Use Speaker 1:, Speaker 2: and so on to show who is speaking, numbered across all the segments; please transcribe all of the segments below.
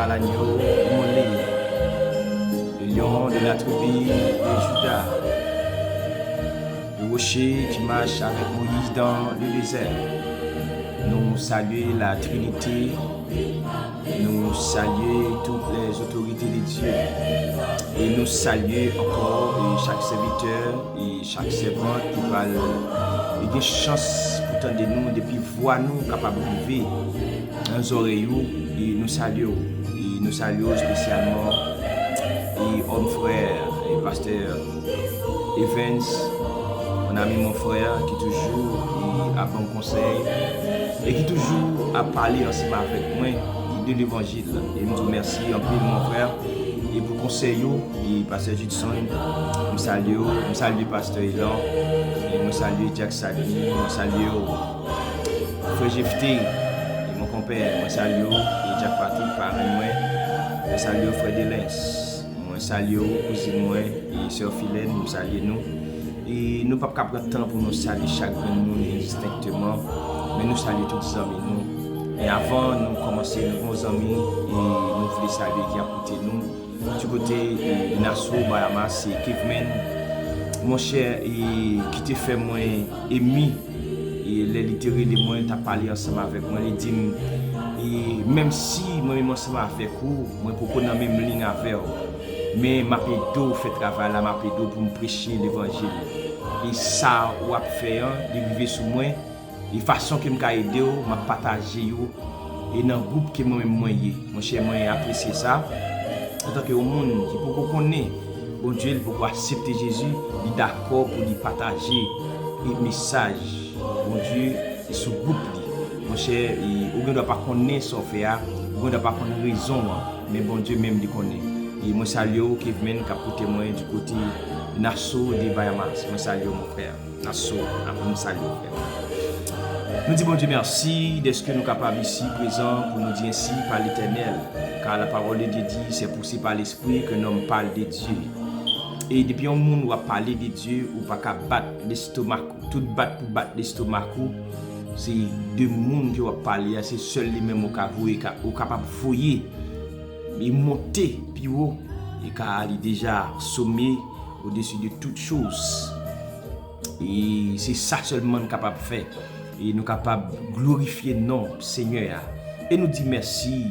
Speaker 1: l'agneau immolé, le lion de la tribu de Juda, le rocher qui marche avec Moïse dans le désert. Nous saluons la Trinité, nous saluons toutes les autorités de Dieu et nous saluons encore chaque serviteur et chaque servante qui parle et des chances pourtant de nous depuis voir nous capables de vivre dans oreilles et nous saluons spécialement et homme frère et pasteur Evans, mon ami mon frère qui toujours a bon conseil et qui toujours a parlé ensemble avec moi de l'évangile. Et nous vous remercie en plus mon frère et pour conseil et pasteur Judson, nous saluons pasteur Elan et nous saluons Jack Sadi, nous saluons frère Jefté et mon compère, nous saluons et Jack Patrick parrain moi, nous saluons frère Delens, nous saluons cousine moi et sœur Philène, nous saluons nous. Et nous ne pouvons pas prendre le temps pour nous saluer chacun de nous distinctement, mais nous saluons tous les amis nous. Et avant nous commencer nos bons amis, et nous voulons saluer qui a côté nous. Du côté de Nassau, Bahamas, c'est Kevin, mon cher, et qui te fait moi aimer, et les littéraires de moi, tu as parlé ensemble avec moi, les dit, et même si moi ensemble avec vous, moi pour qu'on ait même ligne avec vous. Mais ma pédo fait travail là, ma pédo pour me prêcher l'évangile. Et ça, ou a fait de vivre sur moi, et façon que me aider, m'a partager et dans le groupe que moi même mon cher moi apprécier ça. En tant que au monde qui pour connaître bon Dieu pour accepter Jésus, il est d'accord pour lui partager le message. Bon Dieu est sous groupe mon cher, on ne doit pas connaître son fait, on ne doit pas connaître raison, mais bon Dieu même le connaît. Et moi salue Kevin qui a côté moi du côté Nassau de Bahamas. Moi salue mon frère Nassau, nous salue frère. Nous disons bon Dieu merci de ce que nous sommes capables ici présents pour nous dire ainsi par l'Éternel, car la parole de Dieu dit c'est poussé par l'Esprit que l'homme parle de Dieu. Et depuis un monde où a parlé de Dieu ou pas qu'à battre l'estomac, tout battre pour battre l'estomac, c'est deux mondes qui ont parlé, c'est seul les mêmes au capable de fouiller. Il monter puis haut et car il est déjà sommé au-dessus de toutes choses. Et c'est ça seulement nous capable de faire. Et nous capable de glorifier non Seigneur. Et nous dit merci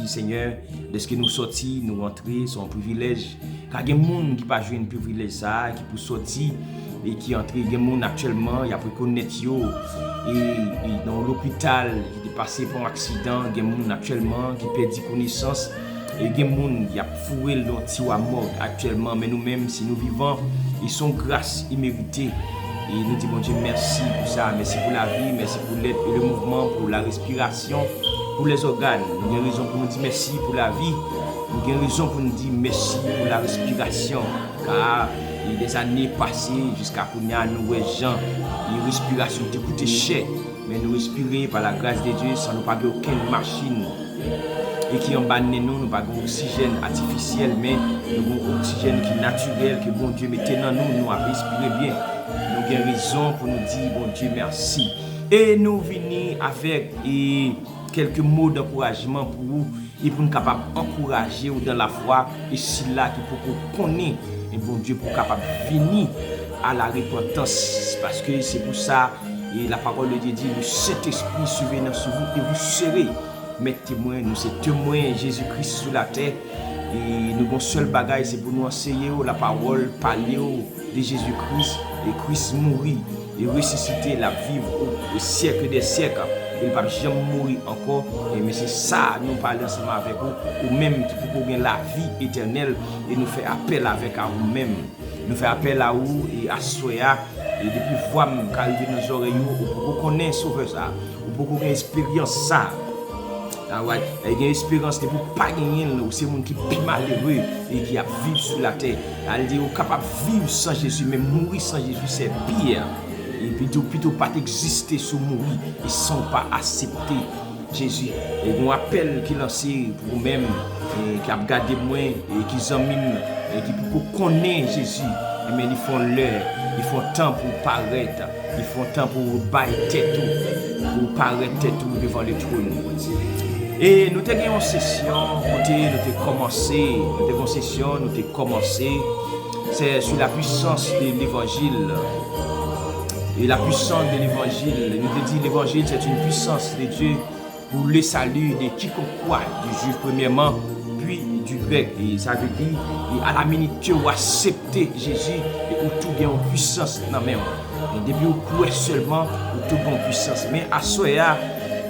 Speaker 1: Seigneur de ce que nous sortis, nous rentrer, c'est un privilège. Car il y a des gens qui pas jouer un privilège ça, qui pour sortir et qui entre, il y a des gens actuellement, il y a pour connaître et dans l'hôpital qui est passé pour un accident, il y a des gens actuellement qui perdent connaissance. Et il y a des gens qui ont foué l'anti à mort actuellement, mais nous-mêmes, si nous vivons, ils sont grâce imméritée. Et nous disons, bon Dieu, merci pour ça, merci pour la vie, merci pour l'aide et le mouvement, pour la respiration, pour les organes. Nous avons raison pour nous dire merci pour la vie, nous avons raison pour nous dire merci pour la respiration, car il y a des années passées jusqu'à qu'on y a nous gens, et la respiration te coûte cher, mais nous respirons par la grâce de Dieu sans nous payer aucune machine. Et qui en bas de nous, nous n'avons pas d'oxygène artificiel, mais nous avons un oxygène qui est naturel, que bon Dieu mette dans nous, nous avons respiré bien. Nous avons raison pour nous dire, bon Dieu, merci. Et nous venons avec quelques mots d'encouragement pour vous, et pour nous capables d'encourager dans la foi, et c'est là qu'il faut qu'on connaisse, et bon Dieu, pour capable venir à la repentance, parce que c'est pour ça, et la parole de Dieu dit, le Saint-Esprit survenant sur vous, et vous serez mes témoins, nous sommes témoins Jésus-Christ sur la terre et nous avons seul bagage c'est pour nous enseigner la parole, parler de Jésus-Christ et Christ mourir et ressusciter la vivre au siècle des siècles. Il ne va jamais mourir encore, mais c'est ça nous parlons ensemble avec vous, ou même qui pour gagner la vie éternelle et nous faire appel avec à vous-même. Nous faire appel à vous et à Soya et depuis voir qu'arriver dans nos oreilles, pour qu'on connaisse sauveur ça, pour qu'on ait expérience ça. Ah ouais, il y a une espérance que pour pas gagner, c'est un monde qui est malheureux et qui a vécu sur la terre. Elle dit, on est capable de vivre sans Jésus, mais mourir sans Jésus, c'est pire. Et plutôt pas exister sans mourir et sans pas accepter Jésus. Et on appelle qui lancé pour vous-même, qui a gardé moi et qui aiment et qui pour connaître Jésus. Mais ils font l'heure, ils font temps pour paraître, ils font temps pour bailler tête, pour paraître tête devant le trône. Et nous avons une session, nous avons commencé, c'est sur la puissance de l'évangile. Et la puissance de l'évangile, nous avons dit l'évangile c'est une puissance de Dieu pour le salut de quiconque croit, du juif premièrement, puis du grec. Et ça veut dire, à la minute que vous acceptez Jésus, et où tout gagne en puissance dans même. Et depuis vous croyez seulement, où tout gagne en puissance. Mais à Soya,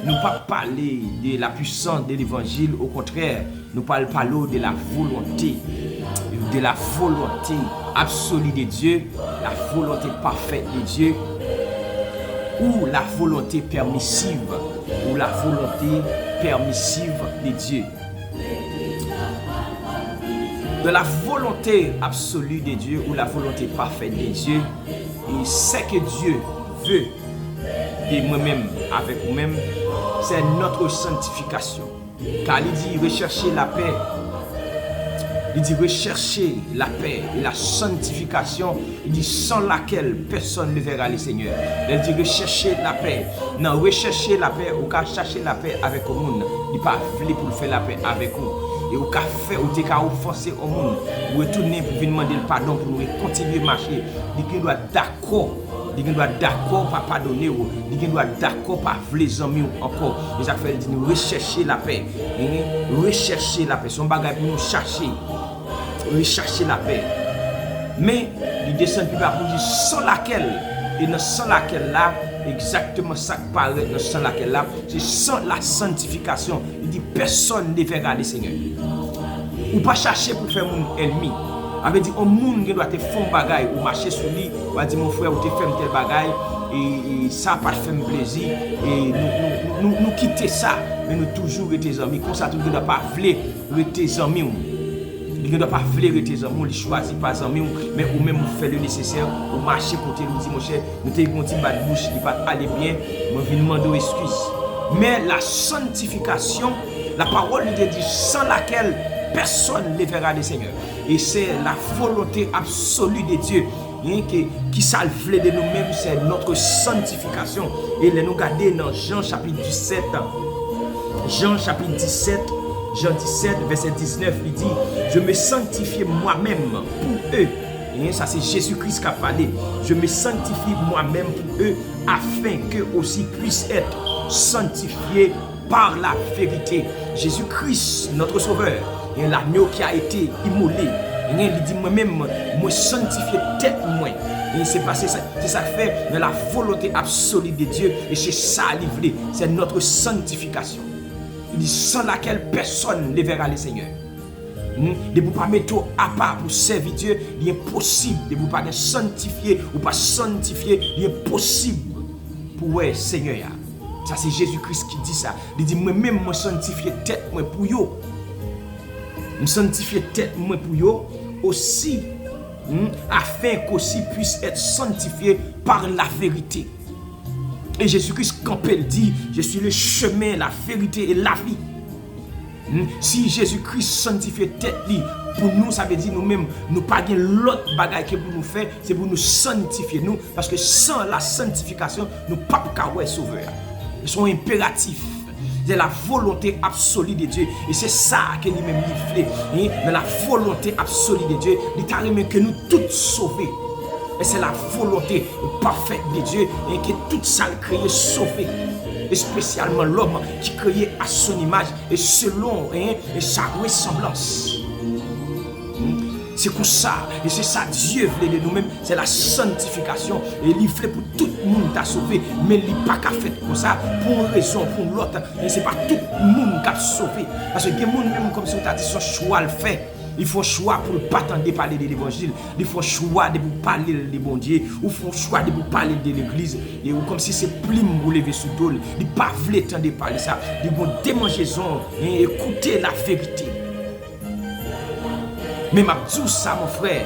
Speaker 1: nous ne parlons pas de la puissance de l'évangile, au contraire, nous parlons de la volonté absolue de Dieu, la volonté parfaite de Dieu, ou la volonté permissive, de Dieu. De la volonté absolue de Dieu ou la volonté parfaite de Dieu, et ce que Dieu veut de moi-même avec vous-même, c'est notre sanctification. Car il dit rechercher la paix. Il dit rechercher la paix et la sanctification. Il dit sans laquelle personne ne verra le Seigneur. Il dit rechercher la paix. Non, rechercher la paix ou qu'à chercher la paix avec le monde. Il n'est pas voulu pour faire la paix avec vous. Et au qu'à faire ou qu'à offenser au monde. Ou retourner pour venir demander le pardon pour nous continuer à marcher. Il doit d'accord. Il doit d'accord pas pardonner. Il doit d'accord pas les amis encore. Et ça fait nous rechercher la paix. Rechercher la paix. Son bagage pour nous chercher. Rechercher la paix. Mais il descend plus bas pour dire sans laquelle. Et dans sans laquelle là, exactement ça qui paraît dans sans laquelle là, c'est sans la sanctification. Il dit personne ne verra le Seigneur. Ou pas chercher pour faire mon ennemi. Avait dit, un monde qui doit te faire un bagage ou marcher sur lui, ou a dit, mon frère, ou te faire tel bagage, et ça pas fait plaisir, et nous quitter ça, mais nous toujours être tes amis. Comme ça, tu ne dois pas vouloir être tes amis. Il ne doit pas vouloir être tes amis, il choisit pas amis, mais ou même vous faire le nécessaire, ou marcher côté, nous dit, mon cher, nous t'ai gonti bas de bouche, il va aller bien, moi je demande excuse. Mais la sanctification, la parole lui dit, sans laquelle personne ne verra le Seigneur. Et c'est la volonté absolue de Dieu qui salve de nous-mêmes, c'est notre sanctification. Et nous regardons dans Jean chapitre 17, Jean 17, verset 19, il dit, je me sanctifie moi-même pour eux. Et ça c'est Jésus-Christ qui a parlé. Je me sanctifie moi-même pour eux afin qu'eux aussi puissent être sanctifiés par la vérité. Jésus-Christ, notre Sauveur, et l'agneau qui a été immolé. Et il dit moi-même, moi sanctifier tête moi. Et c'est passé ça, c'est ça fait de la volonté absolue de Dieu. Et c'est ça livré, c'est notre sanctification. Il dit sans laquelle personne ne verra le Seigneur. De vous pas mettre à part pour servir Dieu, il est impossible de vous pas sanctifier ou pas sanctifier, il est impossible pour le Seigneur. Ça c'est Jésus-Christ qui dit ça. Il dit moi-même moi sanctifier tête moi pour yo. Me sanctifier tête moi pour yo aussi afin qu'aussi puisse être sanctifié par la vérité. Et Jésus-Christ quand il dit je suis le chemin, la vérité et la vie. Si Jésus-Christ sanctifie tête li pour nous, ça veut dire nous-mêmes nous pas gain l'autre bagaille que pour nous faire, c'est pour nous sanctifier nous parce que sans la sanctification nous pas capable sauveur. Ils sont impératifs. C'est la volonté absolue de Dieu. Et c'est ça que lui-même il fait. Mais la volonté absolue de Dieu, il t'a remis que nous tous sauvés. Et c'est la volonté parfaite de Dieu et que tout ça créé sauvé. Et spécialement l'homme qui créé à son image et selon sa ressemblance. C'est comme ça, et c'est ça Dieu voulait de nous-mêmes, c'est la sanctification. Et il fait pour tout le monde t'a sauvé, mais il n'est pas qu'à faire comme ça, pour une raison, pour l'autre. Et c'est pas tout le monde qui a sauvé. Parce que les gens, même comme si on t'a dit son choix le fait. Il faut choix pour ne pas attendre parler de l'évangile. Il faut choix de vous parler de bon Dieu. Ou faut choix de vous parler de l'église. Et comme si c'est plume vous lever sous dos. Il ne pas voulu attendre parler ça. Il faut démangeaison et écouter la vérité. Mais ma dis ça mon frère.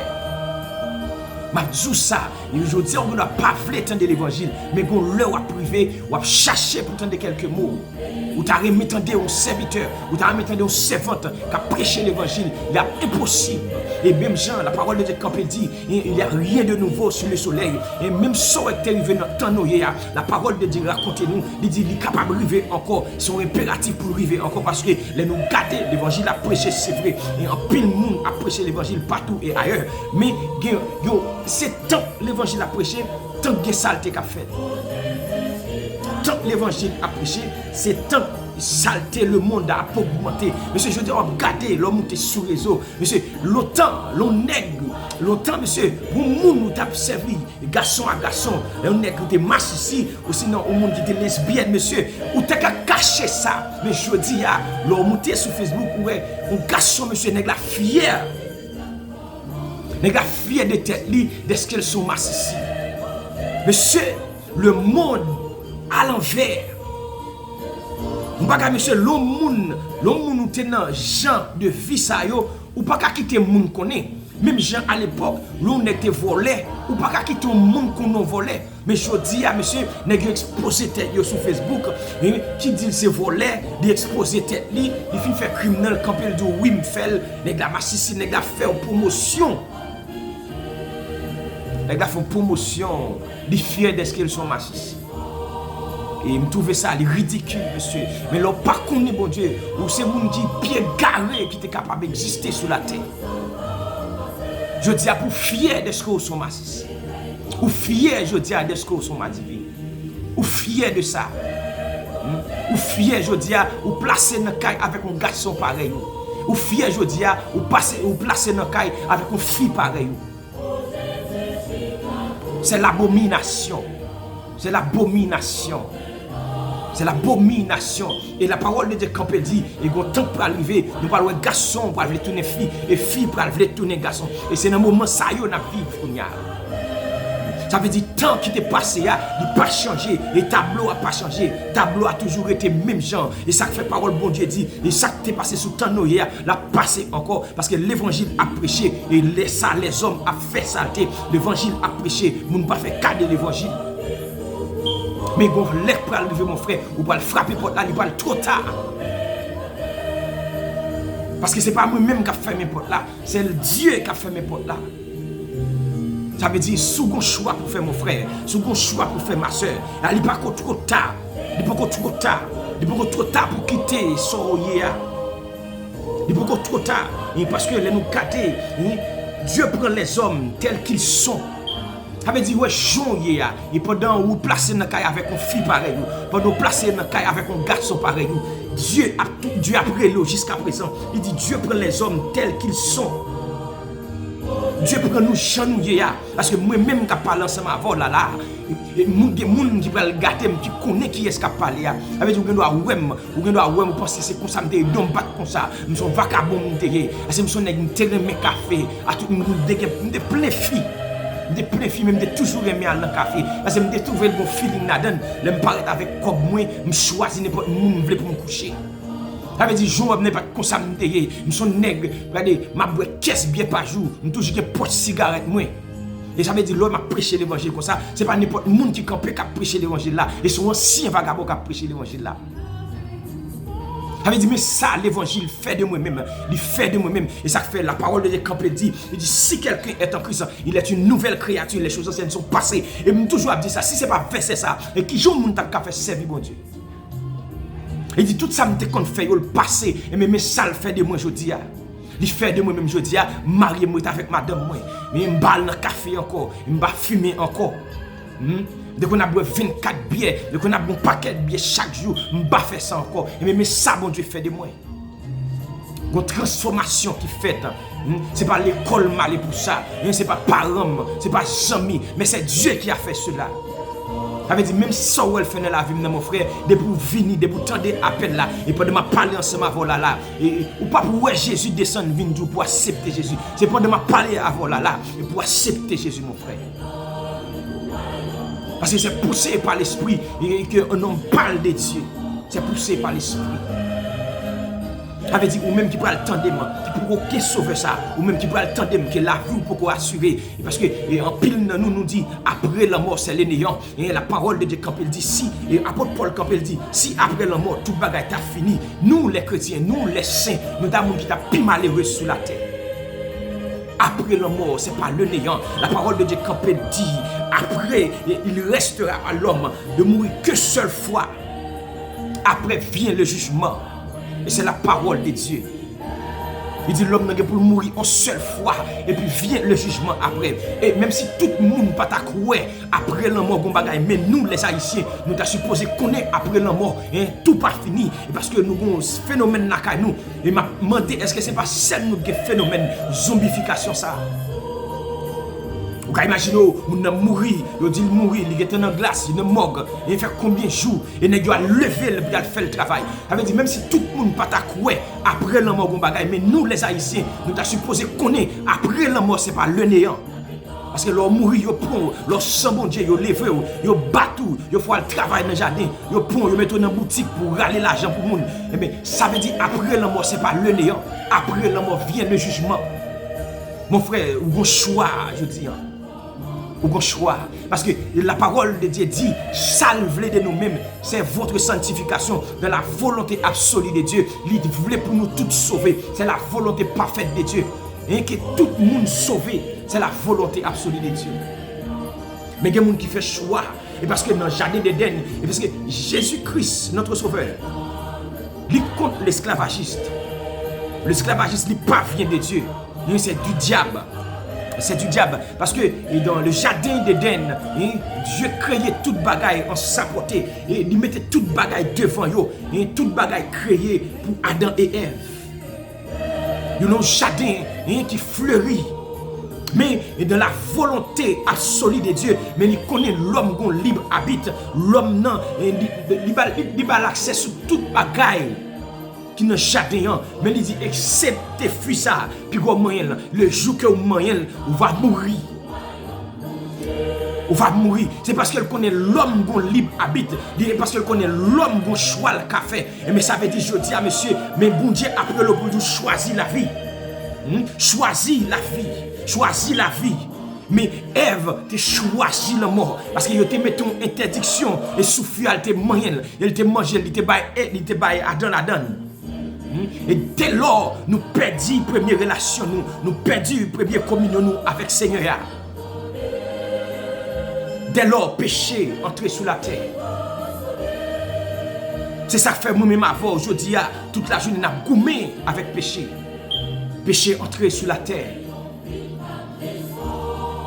Speaker 1: m'a dit ça. Et aujourd'hui, on ne doit pas vouloir entendre l'évangile, mais qu'on leur a privé, ou a cherché pour entendre quelques mots. Ou t'as remis un serviteur, ou t'as remis une servante qui a prêché l'évangile. Il est impossible. Et même Jean, la parole de Dieu, quand il dit, il n'y a rien de nouveau sur le soleil. Et même si on est arrivé dans le temps, la parole de Dieu raconte-nous, il dit, il est capable d'arriver encore. Son impératif pour arriver encore parce que les nous garder, l'évangile a prêché, c'est vrai. Et en pile monde a prêché l'évangile partout et ailleurs. Mais c'est tant l'évangile a prêché, tant que saleté qu'a fait. Tant que l'évangile a prêché, c'est tant saleté le monde a augmenté. Monsieur, je veux dire, regardez, l'homme monté sur les réseaux. Monsieur, l'autant, l'on nègre, l'autant, monsieur, pour le monde nous t'a servi, garçon à garçon, l'on nègre qui était masse ici, ou sinon, au monde qui était lesbienne, monsieur, ou t'as qu'à cacher ça. Mais je dis, l'on monté sur Facebook, ouais, un garçon, monsieur, nègre la fière. Nègre la fière de tête, de ce qu'elles sont masse ici. Monsieur, le monde à l'envers. Monsieur, l'homme nous tenant gens de vie ça yo, ou pas qu'à quitter le monde connaît. Même gens à l'époque, l'on était volé, ou pas qu'à quitter le monde qu'on a volé. Mais je dis à monsieur, nèg exposé tête sur Facebook, qui dit c'est volé, il exposé tête li, il fait faire criminel quand il dit oui me fait, nèg la massissi, nèg la faire promotion. Nèg la font promotion, il fier de ce qu'ils sont massissi. Et me trouve ça ridicule, monsieur. Mais là, par contre, bon Dieu, ou c'est moun qui pied garé qui est capable d'exister sur la terre. Je dis à pour fier de ce que vous sont massifs. Ou fier, je dis à de ce que vous sont divin. Ou fier de ça. Ou fier, je dis à ou placer dans caille avec un garçon pareil. Ou fier, je dis à ou placer dans caille avec une fille pareil. C'est l'abomination. C'est l'abomination. C'est l'abomination. Et la parole de Dieu, quand elle dit, il y a un temps pour arriver, nous parlons de garçon pour aller tourner fille, et fille pour aller tourner garçon. Et c'est dans le moment ça, nous vivons. Ça veut dire, tant qui t'est passé, il n'a pas changé. Et tableau n'a pas changé. Tableau a toujours été même genre. Et ça fait parole, bon Dieu dit, et ça qui t'est passé sous le temps, l'a passé encore. Parce que l'évangile a prêché, et les hommes a fait saleté. L'évangile a prêché, nous ne pas fait cas de l'évangile. Mais quand vous pour arriver, mon frère, vous pouvez frapper porte là, il va trop tard. Parce que ce n'est pas moi-même qui a fait mes portes là, c'est le Dieu qui a fait mes portes là. Ça veut dire, si vous avez un choix pour faire mon frère, si vous avez un choix pour faire ma soeur, il n'est pas trop tard. Il n'est pas trop tard. Il n'est pas trop tard pour quitter son yéa. Il n'est pas trop tard. Parce que nous gâter, Dieu prend les hommes tels qu'ils sont. Ça veut dire, ouais, Jean, et pendant où placer dans la caille avec une fille pareille, pendant où placer dans la caille avec un garçon pareil, Dieu a pris l'eau jusqu'à présent. Il dit, Dieu prend les hommes tels qu'ils sont. Dieu prend nous chanouiller. Parce que moi-même qui parle ensemble avant là, il y a des gens qui veulent gâter, qui connaissent qui est-ce qui parle. Ça veut dire, vous doit penser que c'est comme ça, je ne suis pas comme ça, je suis vagabond, je suis un terrain de café, je suis plein de filles. Je suis plein de filles, je suis toujours aimé dans le café. Parce que je suis trouvé le bon feeling là-dedans. Je me parle avec quoi moi, je choisis n'importe où je veux pour me coucher. Ça veut dire, je ne suis pas comme ça, je suis nègre, je bois 15 bières par jour, je suis toujours une poche de cigarette. Et ça veut dire, l'homme a prêché l'évangile comme ça. Ce n'est pas n'importe qui peut prêcher l'évangile là. Et c'est un ancien vagabond qui a prêché l'évangile là. Ça veut dire, mais ça, l'évangile fait de moi-même. Il fait de moi-même. Et ça fait la parole de Dieu quand il dit, si quelqu'un est en Christ, il est une nouvelle créature, les choses anciennes sont passées. Et je toujours dit ça, si ce n'est pas verset ça, et qui joue mon temps qu'à faire servir mon Dieu. Il dit, tout ça, je te fait, le passé, et mais ça le fait de moi, je dis. Il fait de moi-même, je dis, marié moi avec madame, moi. Mais je me balle dans le café encore, je me fumer encore. Dès qu'on a bu 24 bières, dès qu'on a bu un paquet de bières chaque jour, je ne vais pas faire ça encore. Mais ça, bon Dieu, fait de moi. Une transformation qui fait. Ce n'est pas l'école mal pour ça. Ce n'est pas parents, ce n'est pas amis, mais c'est Dieu qui a fait cela. Ça veut dire, même si ça fait dans la vie, mon frère, de pour venir, de pour tendre appel là, et pour de parler ensemble avant là, ou pas pour Jésus descendre, venir pour accepter Jésus. C'est pour de parler avant là, et pour accepter Jésus, mon frère. Parce que c'est poussé par l'esprit et qu'un homme parle de Dieu. C'est poussé par l'esprit. avait dit, ou même qui pourra le tandem, qui pourra aucun sauveur ça, ou même qui pourra le tandem, que la vie pour assurer. Parce que en pile nous dit, après la mort, c'est le néant. Et la parole de Dieu, quand il dit, si, et apôtre Paul, quand il dit, si après la mort, tout bagaille t'a fini, nous les chrétiens, nous les saints, nous avons qui t'a plus malheureux sur la terre. Après la mort, c'est pas le néant. La parole de Dieu, quand il dit, après, il restera à l'homme de mourir que seule fois. Après vient le jugement. Et c'est la parole de Dieu. Il dit l'homme n'a pour mourir une seule fois. Et puis vient le jugement après. Et même si tout le monde n'a pas croire après la mort, mais nous les Haïtiens, nous sommes supposés connaître après la mort. Hein, tout pas fini. Et parce que nous avons un phénomène dans nous. Et m'a demandé, est-ce que ce n'est pas seulement un phénomène zombification ça? Vous imaginez, on a mouru, on dit mourir, il est dans la glace, il est mort, il fait combien de jours, et il a levé, il a fait le travail. Ça veut dire, même si tout le monde n'a pas croire après la mort, mais nous les Haïtiens, nous sommes supposés connaître après la mort, ce n'est pas le néant. Parce que leur mourir, ils prennent, leur sang bon Dieu, ils lèvent, ils battent, ils font le travail dans le jardin, ils prennent, ils mettent dans la boutique pour râler l'argent pour le monde. Mais ça veut dire, après la mort, ce n'est pas le néant. Après la mort vient le jugement. Mon frère, vous avez un choix, je dis. Ou bon choix. Parce que la parole de Dieu dit, salvez de nous-mêmes, c'est votre sanctification dans la volonté absolue de Dieu. Il voulait pour nous tous sauver. C'est la volonté parfaite de Dieu. Et que tout le monde sauvé, c'est la volonté absolue de Dieu. Mais il y a des gens qui font choix. Et parce que dans le jardin d'Éden, et parce que Jésus-Christ, notre sauveur, il contre l'esclavagiste. L'esclavagiste, il pas vient de Dieu. C'est du diable. C'est du diable. Parce que dans le jardin d'Éden, Dieu créait toute bagaille en sa portée. Et il mettait toute bagaille devant eux. Et toute bagaille créée pour Adam et Ève. Il y a un jardin qui fleurit. Mais dans la volonté absolue de Dieu, mais il connaît l'homme qui libre habite. L'homme, il a l'accès sur toute bagaille. Qui n'a jardin, mais il dit excepté fuir ça, puis moyen le jour que vous moyen, vous va mourir. Vous va mourir. C'est parce qu'elle connaît l'homme qui libre habite. C'est parce qu'elle connaît l'homme qui choisit le café. Mais ça veut dire, je dis à monsieur, mais bon Dieu, après le bout, choisit la vie. Choisis la vie. Choisis la vie. Mais Ève, tu choisi la mort. Parce que tu mets ton interdiction et souffle, elle te mange, elle te mange, elle te baille Adam. Et dès lors, nous perdons la première relation, nous perdons la première communion avec le Seigneur. Dès lors, péché entré sur la terre. C'est ça que fait moi-même avant, aujourd'hui, toute la journée, nous gommé avec péché. Péché entré sur la terre.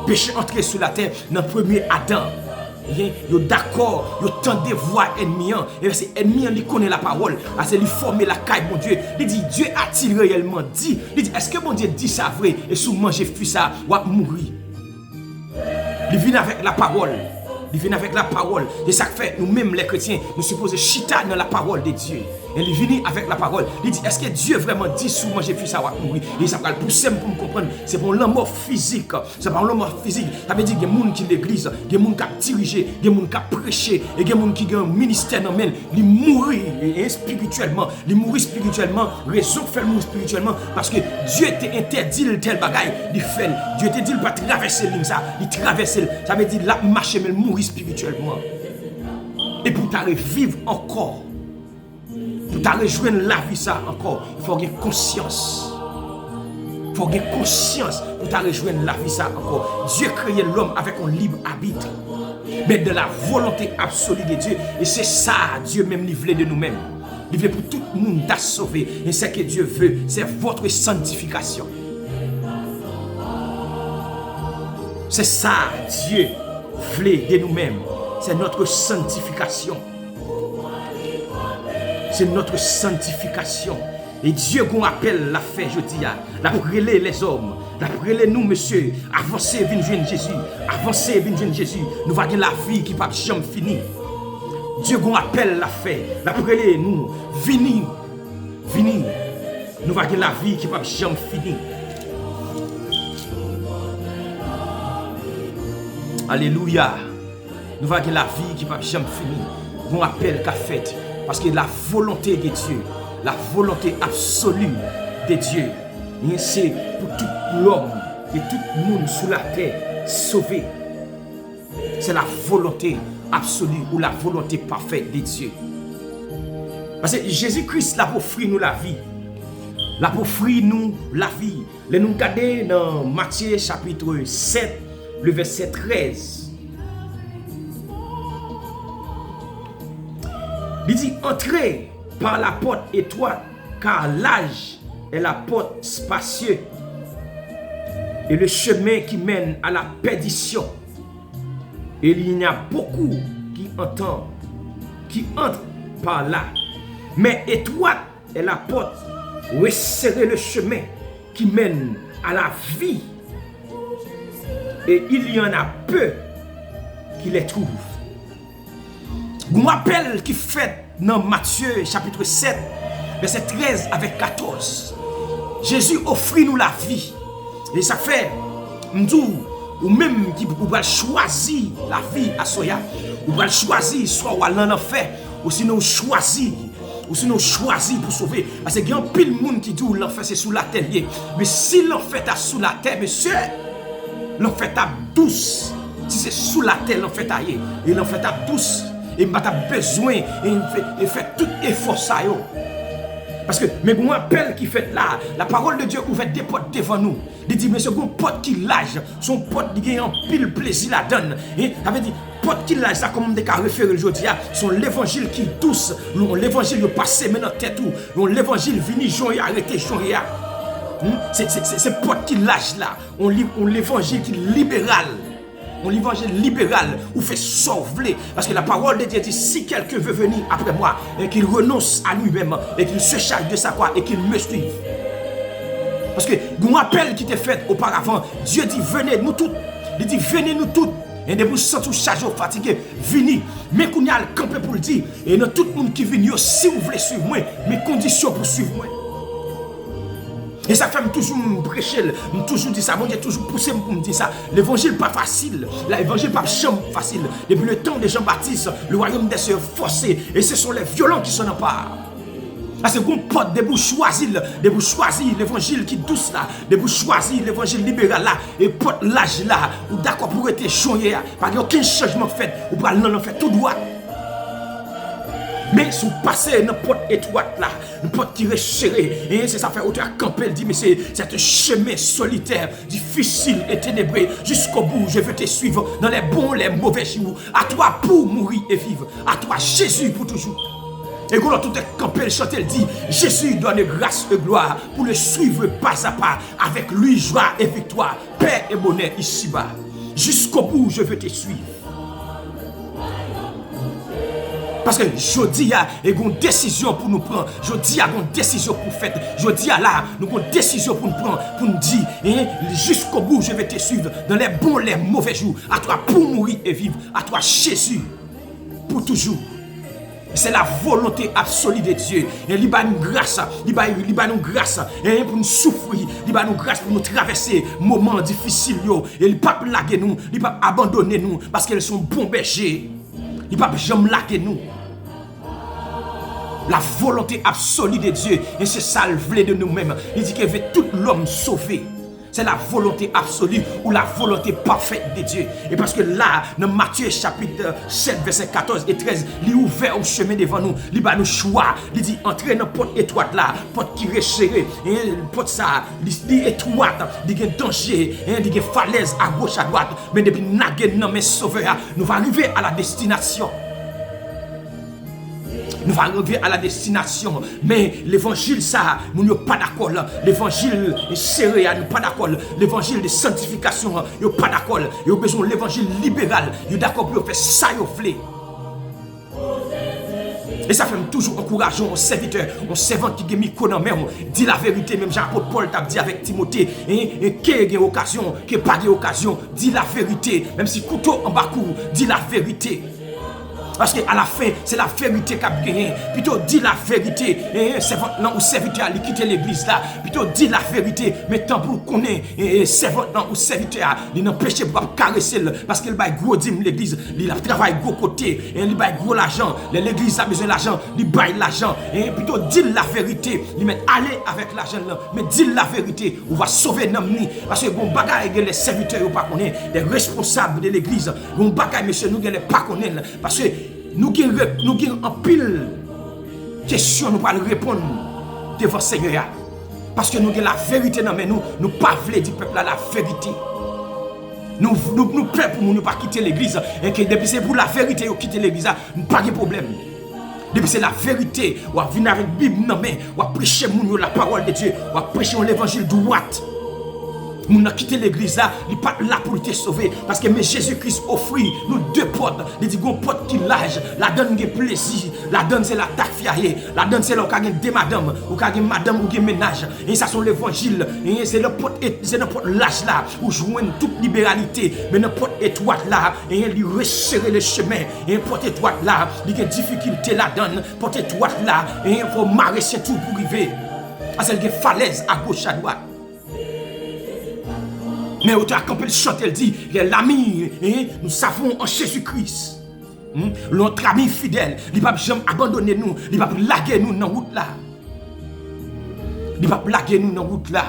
Speaker 1: Péché entré sur la terre dans le premier Adam. Yo d'accord, yo tendez voix ennemi. Et c'est ennemi qui connaît la parole. C'est lui former la caille, mon Dieu. Il dit, Dieu a-t-il réellement dit? Il dit, est-ce que mon Dieu dit ça vrai? Et si vous mangez fuit ça, vous allez mourir. Il vient avec la parole. Il vient avec la parole. Et ça fait, nous-mêmes les chrétiens, nous supposons chita dans la parole de Dieu. Et il vient avec la parole. Il dit, est-ce que Dieu vraiment dit si vous mangez fuit ça, vous allez mourir? Et ça va le pousser pour me comprendre. C'est pour l'amour physique. C'est pour l'amour physique. Ça veut dire qu'il y a des gens qui l'église, il y a des gens qui dirigent, il y a des gens qui prêchent, il y a des gens qui ont un ministère dans le monde. Ils mourent spirituellement. Ils mourent spirituellement. Raison fait mourir spirituellement. Parce que Dieu t'a interdit le tel bagaille. Il fait. Dieu t'a dit de ne pas traverser l'île. Il traverse. Ça veut dire là, marcher, mais mourir spirituellement. Et pour t'arriver vivre encore. Pour t'arriver rejoindre la vie ça encore. Il faut avoir conscience. Il faut avoir conscience pour t'arriver rejoindre la vie ça encore. Dieu créé l'homme avec un libre arbitre. Mais de la volonté absolue de Dieu. Et c'est ça, Dieu même livré de nous-mêmes. Il veut pour tout le monde t'a sauvé. Et ce que Dieu veut, c'est votre sanctification. C'est ça, Dieu veut de nous-mêmes. C'est notre sanctification. C'est notre sanctification. Et Dieu qu'on appelle la fait, je dis, la brûler les hommes, la brûler nous, monsieur, avancez, venez Jésus, avancez, venez Jésus. Nous allons la vie qui ne va jamais finir. Dieu qu'on appelle la fait, la brûler nous, venez, venez. Nous allons la vie qui ne va jamais finir. Alléluia. Nous allons la vie qui ne va jamais finir. On appelle qu'a fait. Parce que la volonté de Dieu, la volonté absolue de Dieu, c'est pour tout l'homme et tout le monde sous la terre sauvé. C'est la volonté absolue ou la volonté parfaite de Dieu. Parce que Jésus-Christ l'a offert nous la vie. L'a offert nous la vie. Les nous regarder dans Matthieu chapitre 7, le verset 13. Il dit, entrez par la porte étroite, car l'âge est la porte spacieuse et le chemin qui mène à la perdition. Et il y a beaucoup qui entendent, qui entrent par là. Mais étroite est la porte, resserrez le chemin qui mène à la vie. Et il y en a peu qui les trouvent. Un appel qui fait dans Matthieu chapitre 7, verset 13 avec 14. Jésus offre nous la vie. Et ça fait, ou même qui vous choisir la vie à Soya, ou va choisir soit ou aller en enfer, ou sinon choisir pour sauver. Parce qu'il y a un pile de monde qui dit que l'enfer c'est sous la terre. Mais si l'enfer est sous la terre, monsieur, l'enfer est douce. Si c'est sous la terre, l'enfer est et l'enfer est douce. Et il a besoin et fait tout effort ça. Parce que, mais bon appel qui fait là, la parole de Dieu ouvre des portes devant nous. Il dit, mais ce bon pote qui lâche, son pote qui a un pile plaisir la donne. Et ça veut dire, pote qui lâche, ça comme on a référé aujourd'hui, son l'évangile qui douce, l'évangile qui passe maintenant tête ou, l'évangile vini jour et arrêté jour et c'est pote qui lâche là, on l'évangile qui libéral. On l'évangile libéral ou fait sauver. Parce que la parole de Dieu dit, si quelqu'un veut venir après moi et qu'il renonce à lui-même et qu'il se charge de sa croix et qu'il me suive. Parce que mon appel qui était fait auparavant, Dieu dit, venez nous toutes. Il dit, venez nous toutes. Et de vous sentir chargé ou fatigué, venez. Mais qu'on y a le campé pour le dire. Et dans tout le monde qui vient, si vous voulez suivre moi, mes conditions pour suivre moi. Et ça fait toujours me prêcher, me toujours dire ça, mon Dieu toujours poussé pour me dire ça. L'évangile pas facile, l'évangile pas facile. Depuis le temps de Jean-Baptiste, le royaume des cieux est forcé et ce sont les violents qui s'en emparent. Parce que vous porte de vous choisir l'évangile qui douce là, de vous choisir l'évangile libéral là et porte l'âge là, ou d'accord pour être changé, parce qu'il n'y a aucun changement fait, ou pas non fait tout droit. Mais si vous passez dans une porte étroite là, une porte qui est serrée, et c'est ça fait autant camper, il dit, mais c'est un chemin solitaire, difficile et ténébreux, jusqu'au bout, je veux te suivre dans les bons, les mauvais jours, à toi pour mourir et vivre, à toi Jésus pour toujours. Et quand tout est campé, le chanteur dit, Jésus donne grâce et gloire pour le suivre pas à pas, avec lui joie et victoire, paix et bonheur ici-bas. Jusqu'au bout, je veux te suivre. Parce que je dis, il y a une décision pour nous prendre. Je dis, il y a une décision pour faire. Je dis, là, nous avons une décision pour nous prendre, pour nous dire, jusqu'au bout, je vais te suivre dans les bons, les mauvais jours. À toi pour mourir et vivre. À toi, Jésus, pour toujours. C'est la volonté absolue de Dieu. Et il va nous grâce, il va nous grâce pour nous souffrir, il va nous grâce pour nous traverser moments difficiles. Et il ne va pas laguer nous, il ne va pas abandonner nous parce qu'ils sont bons bergers. Il ne va pas jamais laguer nous. La volonté absolue de Dieu, et c'est ça le volet de nous-mêmes. Il dit qu'il veut tout l'homme sauver. C'est la volonté absolue ou la volonté parfaite de Dieu. Et parce que là, dans Matthieu chapitre 7, verset 14 et 13, il est ouvert au chemin devant nous. Il va nous choix. Il dit, entrez dans la porte étroite là, porte qui est serrée. Et porte ça, il est étroite, il y a danger, il y a falaise à gauche, à droite. Mais depuis nous mais sauveur, nous allons arriver à la destination. Nous allons arriver à la destination. Mais l'évangile, ça, nous ne sommes pas d'accord. L'évangile est serré, nous ne sommes pas d'accord. L'évangile de sanctification, nous ne sommes pas d'accord. Nous avons besoin de l'évangile libéral. Nous sommes d'accord pour faire ça, nous voulons. Et ça fait toujours encourager un serviteur, un servant qui a mis dans main, dit la vérité. Même Jean-Apôtre Paul t'a dit avec Timothée, qui a une occasion, qui n'a pas d'occasion, dit la vérité. Même si couteau en bas court, dit la vérité. Parce qu'à la fin, c'est la vérité qui a gagné. Plutôt dit la vérité. Servant ou serviteur qui quitte l'église là. Plutôt dit la vérité. Mais tant pour qu'on est servant ou serviteur, il n'a péché pour caresser. Parce qu'il a gros dîme l'église. Il a travaillé gros côté. Il a gros l'argent. L'église a besoin d'argent. Il baille l'argent. Plutôt dit la vérité. Il met aller avec l'argent là. Mais dit la vérité. On va sauver nos amis. Parce que bon bagaille, les serviteurs ou pas connaît. Les responsables de l'église. Bon bagaille, monsieur, nous ne pas connaître. Parce que nous avons en pile question, nous allons répondre devant le Seigneur. Parce que nous avons la vérité dans nous, nous ne pouvons pas dire peuple la vérité. Nous peuple pour ne pas quitter l'église. Et que depuis c'est pour la vérité que quitter l'église, nous n'avons pas de problème. Depuis c'est la vérité, on va venir avec la Bible dans la main, on va prêcher la parole de Dieu, on va prêcher l'évangile droit. Nous avons quitté l'église là, il n'est pas là pour te sauver. Parce que Jésus-Christ offre nous deux portes. Il dit une porte qui lâche, la donne qui plaisir, la donne c'est la tac fiaille, la donne c'est là où il y a des madames, où il y a des madames ou des ménages. Et ça sont l'évangile, c'est le porte lâche là, où joignent toute libéralité. Mais le porte étroite là, et il resserre le chemin. Et porte étroite là, il y a des difficultés la donne, porte étroite là, et il faut marcher tout pour arriver. Parce qu'il y a des falaises à gauche à droite. Mais autant quand elle chante, elle dit, l'ami, nous savons en Jésus-Christ. Notre ami fidèle, il ne va jamais abandonner nous, il va laguer nous dans la route là. Il va laguer nous dans la route là.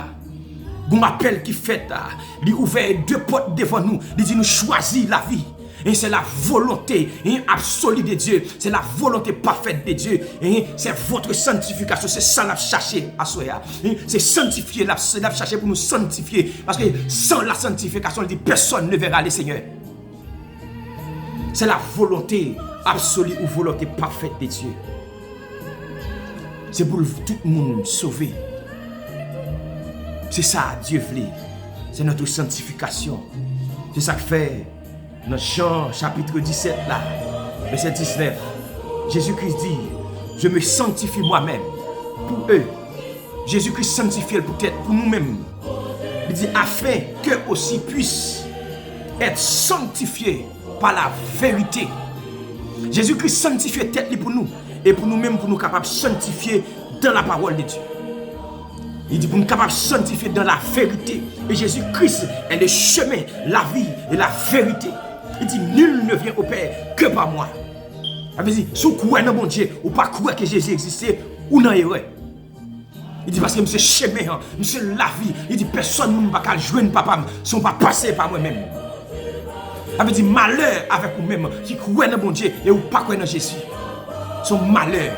Speaker 1: Bon appel qui fait là, il ouvre deux portes devant nous, il dit nous choisir la vie. Et c'est la volonté absolue de Dieu. C'est la volonté parfaite de Dieu. C'est votre sanctification. C'est ça la chercher à soi. C'est sanctifier, la chercher pour nous sanctifier. Parce que sans la sanctification, personne ne verra le Seigneur. C'est la volonté absolue ou volonté parfaite de Dieu. C'est pour tout le monde sauver. C'est ça Dieu veut. C'est notre sanctification. C'est ça que fait. Dans Jean chapitre 17 là, verset 19, Jésus-Christ dit, je me sanctifie moi-même pour eux. Jésus-Christ sanctifie peut-être pour nous-mêmes. Il dit, afin qu'eux aussi puissent être sanctifiés par la vérité. Jésus-Christ sanctifie tête pour nous et pour nous-mêmes, pour nous capables de sanctifier dans la parole de Dieu. Il dit pour nous capables de sanctifier dans la vérité. Et Jésus-Christ est le chemin, la vie et la vérité. Il dit, nul ne vient au Père que par moi. Il veut dire, si vous croyez dans mon Dieu, ou pas croire que Jésus existait, ou non erreur. Il dit, parce que c'est chemin, c'est la vie. Il dit, personne ne va pas joindre papa si on ne va pas passer par moi-même. Il veut dire, malheur avec vous-même, qui croyez dans mon Dieu et ou pas croire dans Jésus. Son malheur.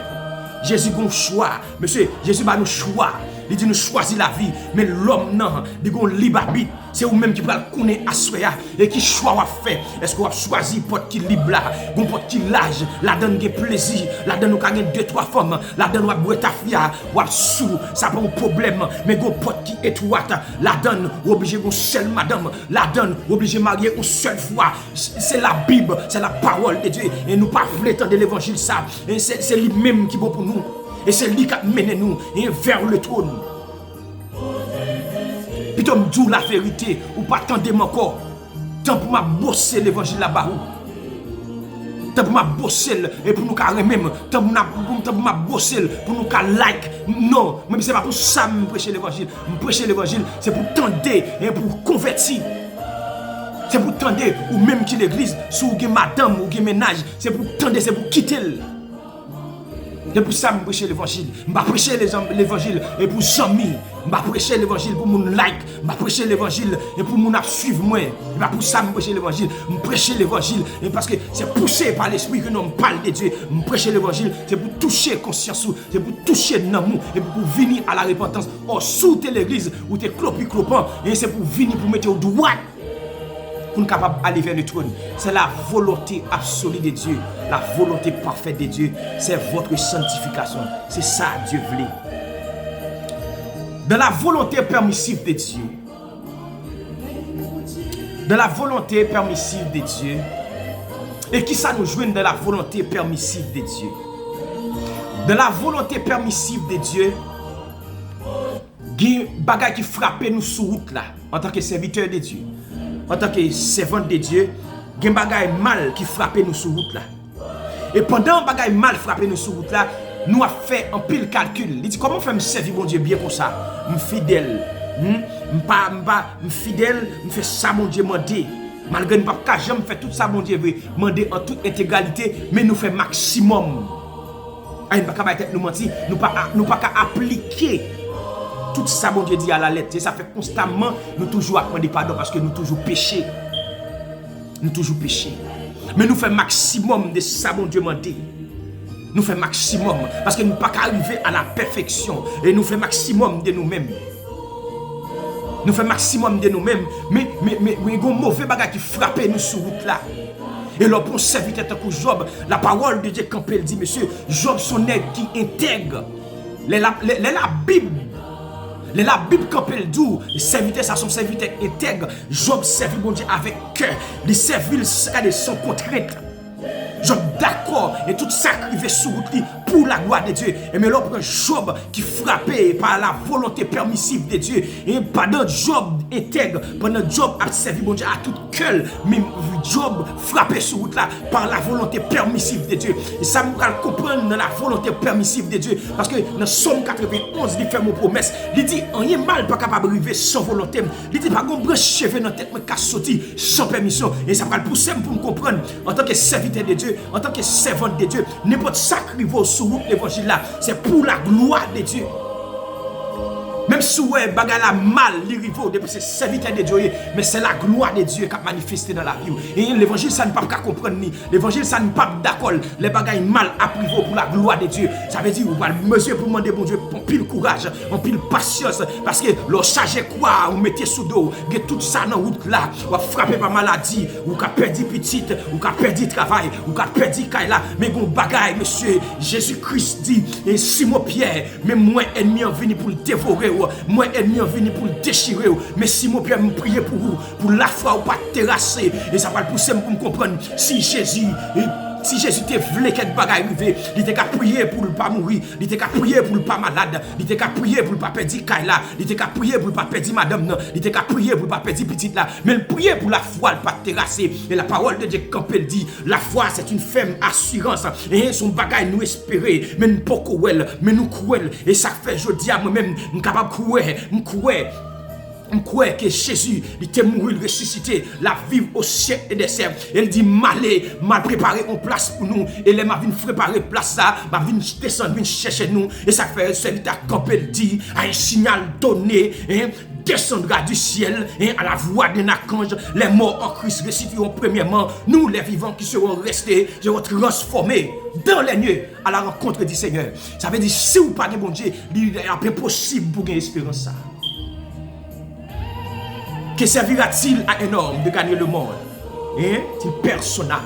Speaker 1: Jésus a un choix. Monsieur, Jésus a un choix. Il dit nous choisir la vie, mais l'homme non, il a un libre arbitre. C'est vous-même qui va le connaître à soi et qui choix va faire. Est-ce qu'on va choisir porte qui libre là, bon porte qui large, la donne des plaisir, la donne nous gagner 2-3 femmes, la donne nous boire ta fille, ou sous, ça pas un problème, mais bon porte qui étroite, la donne obligé une seule madame, la donne obligé marier une seule fois. C'est la Bible, c'est la parole de Dieu et nous pas voulons entendre l'évangile ça. Et c'est lui-même qui est bon pour nous. Et c'est lui qui mène nous vers le trône. Plutôt me dire la vérité, ou pas attendre encore. Tant pour m'a bosser l'évangile là-bas. Tant pour m'a bosser et pour nous carrer même. Tant pour m'a bosser pour nous carrer like. Non, même c'est pas pour ça que je prêcher l'évangile. Je prêcher l'évangile, c'est pour tendre et pour convertir. C'est pour tendre ou même qui l'église, si vous avez madame ou vous avez ménage, c'est pour tendre, c'est pour quitter. C'est pour ça que je prêche l'évangile. Je ne prêche l'évangile et pour amis. Je prêche l'évangile pour mon like. Je prêche l'évangile et pour mon suivre moi. C'est pour ça que je prêche l'évangile. Je prêche l'évangile parce que c'est poussé par l'esprit que nous parlons de Dieu. Je prêche l'évangile, c'est pour toucher conscience, c'est pour toucher l'amour et pour venir à la repentance. Or, sous l'église où tu es clopant, et c'est pour venir pour mettre au droit. Pour nous capables d'aller vers le trône. C'est la volonté absolue de Dieu. La volonté parfaite de Dieu. C'est votre sanctification. C'est ça Dieu voulait. Dans la volonté permissive de Dieu. Dans la volonté permissive de Dieu. Et qui ça nous joint dans la volonté permissive de Dieu? Dans la volonté permissive de Dieu, il y a des bagages qui frappent nous sur route là, en tant que serviteur de Dieu. En tant que servant de Dieu, il y a des bagages mal qui frappent nous sur route là. Et pendant bagay mal frappé nous sur route là, nous a fait un pile calcul. Il dit comment faire me servir bon Dieu bien comme ça, me fidèle. Me fidèle, me fait ça mon Dieu mandé. Malgré nous pas jamais fait tout ça mon Dieu veut demander en toute intégralité, mais nous fait maximum. Nous pas capable nous mentir, nous pas appliquer tout ça bon Dieu dit à la lettre. Et ça fait constamment nous toujours demander pardon parce que nous toujours péché. Nous toujours péché. Mais nous fait maximum de ça bon Dieu mandé. Nous fait maximum parce que nous pas arriver à la perfection et nous fait maximum de nous-mêmes. Nous fait maximum de nous-mêmes, mais il y a un mauvais bagage qui frappe nous sur route là. Et là, pour serviteur tant que Job, la parole de Dieu quand elle dit, monsieur, Job son nègre qui intègre. La Bible quand elle dit, serviteur ça son serviteur intègre. Job servit mon Dieu avec cœur. Il servit sans contrainte. Job d'accord et tout ça arrivé sur route pour la gloire de Dieu. Et mais là prend Job qui frappé par la volonté permissive de Dieu. Et pendant Job intègre, pendant Job a servi bon Dieu à tout cœur, même Job frappé sur route là par la volonté permissive de Dieu. Et ça nous va comprendre dans la volonté permissive de Dieu parce que dans Somme 91 il fait mon promesse. Il dit rien mal pas capable arriver sans volonté. Il dit pas qu'on branche cheveux dans tête mais qu'à sortir sans permission. Et ça va le pousser pour me comprendre en tant que serviteur de Dieu. En tant que servante de Dieu, n'importe sacrifice sur route l'évangile là, c'est pour la gloire de Dieu. Même si vous avez la mal, les rivaux, depuis c'est serviteur de Dieu, mais c'est la gloire de Dieu qui a manifesté dans la vie. Et l'évangile, ça ne peut pas comprendre ni. L'évangile, ça ne peut pas d'accord. Les bagailles mal à privé pour la gloire de Dieu. Ça veut dire, vous allez mesure pour demander, bon Dieu, on pile courage, on pile patience. Parce que le chargé quoi, vous mettez sous dos, vous avez tout ça dans la route là, vous frappez par maladie, vous avez perdu petite, vous avez perdu travail, vous avez perdu là. Mais bon bagaille, monsieur, Jésus-Christ dit, et Simon-Pierre, mais moi, ennemi en venu pour le dévorer. Moi ennemi en venu pour le déchirer, mais si mon Père me prier pour vous, pour la foi ou pas terrasser, et ça va le pousser pour me comprendre si Jésus te voulait quelque bagaille arriver, il était qu'à prier pour ne pas mourir, il était qu'à prier pour ne pas malade, il était qu'à prier pour ne pas perdre Kaila, il était qu'à prier pour ne pas perdre madame, non, il était qu'à prier pour ne pas perdre petite là, mais il prier pour la foi, ne pas terrasser. Et la parole de Dieu quand elle dit, la foi c'est une ferme assurance, et son bagaille nous espérer, mais nous pas cruel, mais nous cruel, et ça fait je dis à moi-même, nous capable de courir. On croit que Jésus, il était mort, il ressuscité, la vie au siècle et des siècles. Il dit mal préparé en place pour nous. Et les m'a venu préparer place ça, m'a venu descendre, venu chercher nous. Et ça fait celui qui il dit, à un signal donné, descendra du ciel, à la voix d'un archange, les morts en Christ ressusciteront premièrement. Nous, les vivants qui seront restés, seront transformés dans les nuits à la rencontre du Seigneur. Ça veut dire, si vous parlez bon Dieu, il est impossible pour gagner espérance ça. Que servira-t-il à un homme de gagner le monde? C'est personnel.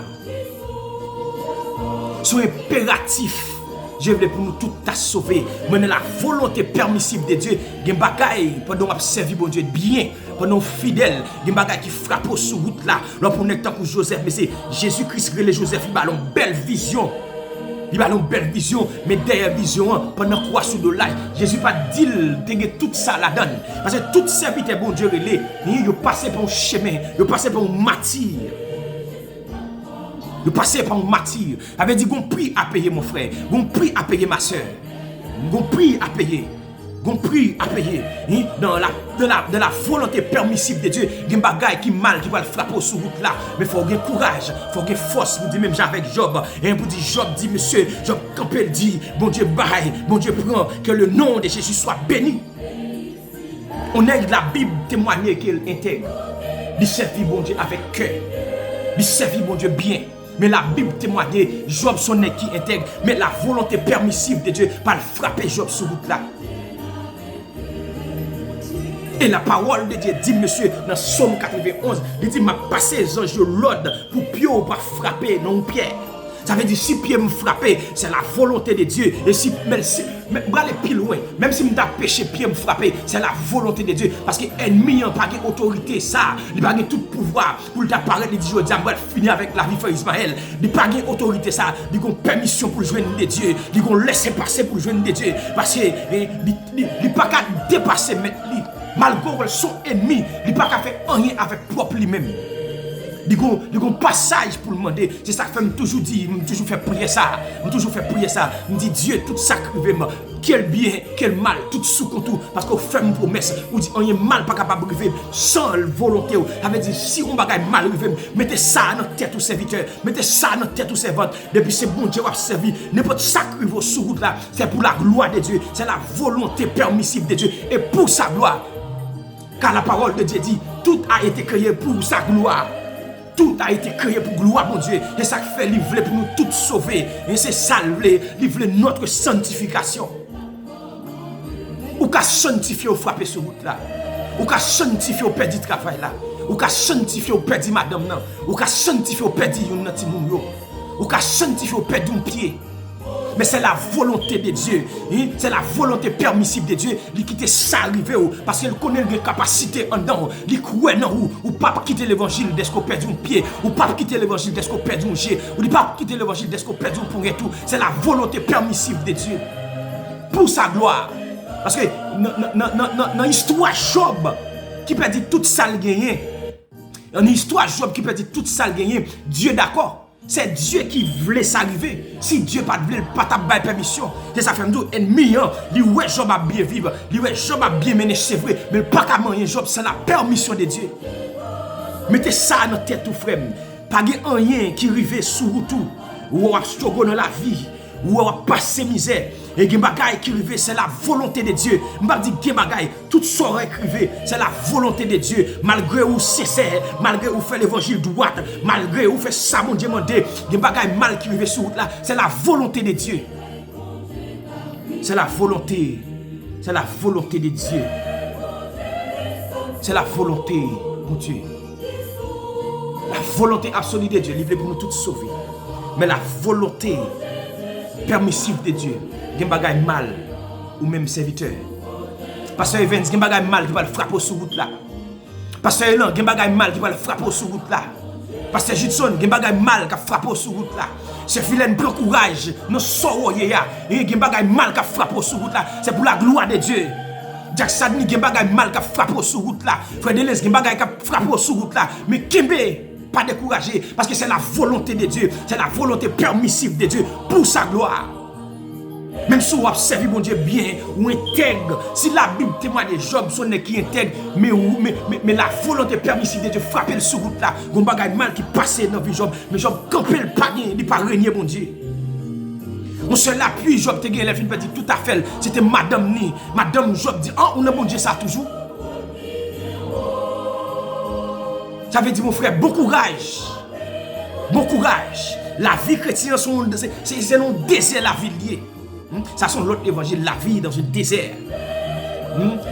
Speaker 1: Son impératif, je voulais pour nous tout à sauver. Mais la volonté permissive de Dieu, il y a des bagailles pendant qu'on servi bon Dieu bien, pendant fidèle, il y a des bagailles qui frappent sur route là. Là pour nous, tant que Joseph, mais c'est Jésus-Christ, les Joseph, il a une belle vision. Il a une belle vision, mais derrière vision, pendant quoi sous de là, Jésus pas dit tout ça la donne. Parce que tout serviteur bon Dieu, il passé par un chemin, il passé par un martyr. Il passé par un martyr. Ça veut dire qu'on prix à payer mon frère, qu'on prix à payer ma soeur, qu'on prix à payer. Qu'on prix à payer dans la volonté permissive de Dieu. Il y a des bagailles qui mal qui va le frapper sur route là. Mais il faut avoir courage, il faut avoir force. Vous dites même avec Job. Et vous dites Job dit monsieur, Job quand il dit bon Dieu baille, bon Dieu prend que le nom de Jésus soit béni. On est de la Bible témoigner qu'il intègre. Il servit bon Dieu avec cœur. Il servit bon Dieu bien. Mais la Bible témoigne Job son nez qui intègre. Mais la volonté permissive de Dieu va le frapper Job sur route là. Et la parole de Dieu dit, monsieur, dans Somme 91, il dit, m'a passé les anges de l'ordre pour pied ou pas frapper, non pierre. Ça veut dire, si pied me frapper, c'est la volonté de Dieu. Et si, mais aller plus loin, même si je péché, pied me frapper, c'est la volonté de Dieu. Parce que l'ennemi n'a pas d'autorité, ça. Il n'a pas tout pouvoir pour t'apparaître, il dit, je vais finir avec la vie de Ismaël. Il n'a pas d'autorité, ça. Il a permission pour joindre de Dieu. Il a laissé passer pour joindre de Dieu. Parce qu'il n'a pas qu'à dépasser, mais malgré son ennemi, il n'a pas qu'à faire rien avec propre lui-même. Il y a un passage pour le demander. C'est ça que je toujours dit, je toujours fait prier ça. Je toujours fait prier ça. Je dis Dieu, tout ça quel bien, quel mal, tout sous contour. Parce qu'on fait une promesse. On dit, on y est mal pas capable de vivre sans volonté. Ça veut dire, si on bagaille mal, mettez ça dans la tête aux serviteurs. Mettez ça dans la tête aux servantes. Depuis c'est bon Dieu a servi. N'importe sacré vos sous route là. C'est pour la gloire de Dieu. C'est la volonté permissive de Dieu. Et pour sa gloire. Car la parole de Dieu dit, tout a été créé pour sa gloire. Tout a été créé pour gloire, mon Dieu. Et ça fait livrer pour nous tous sauver. Et c'est ça, livrer notre sanctification. Ou qu'à sanctifier au frapper sur route là. Ou qu'à sanctifier au perdu travail là. Ou qu'à sanctifier au perdu madame là. Ou qu'à sanctifier au perdu un petit moun. Ou qu'à sanctifier au perdu un pied. Mais c'est la volonté de Dieu. Hein? C'est la volonté permissive de Dieu. Il quitte ça arriver parce qu'il connaît les capacités en dedans. Il croit dans ou pas quitter l'évangile dès qu'on perd un pied. Ou pas quitter l'évangile dès qu'on perd un jet. Ou pas quitter l'évangile dès qu'on perd un pour et tout. C'est la volonté permissive de Dieu. Pour sa gloire. Parce que dans l'histoire Job qui perdit toute ça le gagné. Dans l'histoire Job qui perdit toute ça le gagné. Dieu d'accord. C'est Dieu qui voulait s'arriver. Si Dieu pas voulait pas ta permission, c'est ça fait nous ennemi hein. Lui ouais Job a bien vivre, lui ouais Job a bien mené c'est vrai, mais pas qu'à moyen Job c'est la permission de Dieu. Mettez ça dans tête tout frère. Pas rien qui arrive sous tout ou on struggle dans la vie, ou on passer misère. Et gen bagay qui arrive c'est la volonté de Dieu. M'pa dit gen bagay tout ça écrivé, c'est la volonté de Dieu. Malgré ou sincère, malgré ou fait l'évangile droit, malgré ou fait ça mon Dieu mandé, gen bagay mal qui arrive sur route là, c'est la volonté de Dieu. C'est la volonté. C'est la volonté de Dieu. C'est la volonté, mon Dieu. La volonté absolue de Dieu, livré pour nous tous sauver. Mais la volonté permissive de Dieu, gen bagay mal ou même serviteur. Pasteur Evans, gen bagay mal qui va le frapper sur route là. Pasteur Elan, gen bagay mal qui va le frapper sur route là. Pasteur Judson, gen bagay mal qui frapper sur route là. C'est Philen prend courage, nous sorroyer ya. Et gen bagay mal qui frapper sur route là, c'est pour la gloire de Dieu. Jack Sadni gen bagay mal qui frapper sur route là. Frère Delez gen bagay qui frapper sur route là. Mais Kembe pas décourager parce que c'est la volonté de Dieu, c'est la volonté permissive de Dieu pour sa gloire. Même si vous observez mon Dieu bien ou intègre, si la Bible témoigne de Job, son n'est qui intègre, mais la volonté permissive de Dieu frappe le sur route là, il y a un bagage mal qui passe dans la vie Job, mais Job campé le panier, il n'est pas régné mon Dieu. On se l'appuie, Job te gagné, il dit tout à fait, c'était madame ni, madame Job dit, oh on a mon Dieu ça toujours. Ça veut dire mon frère, bon courage. Bon courage. La vie chrétienne, c'est un désert la vie liée. Ça sont l'autre évangile, la vie dans un désert.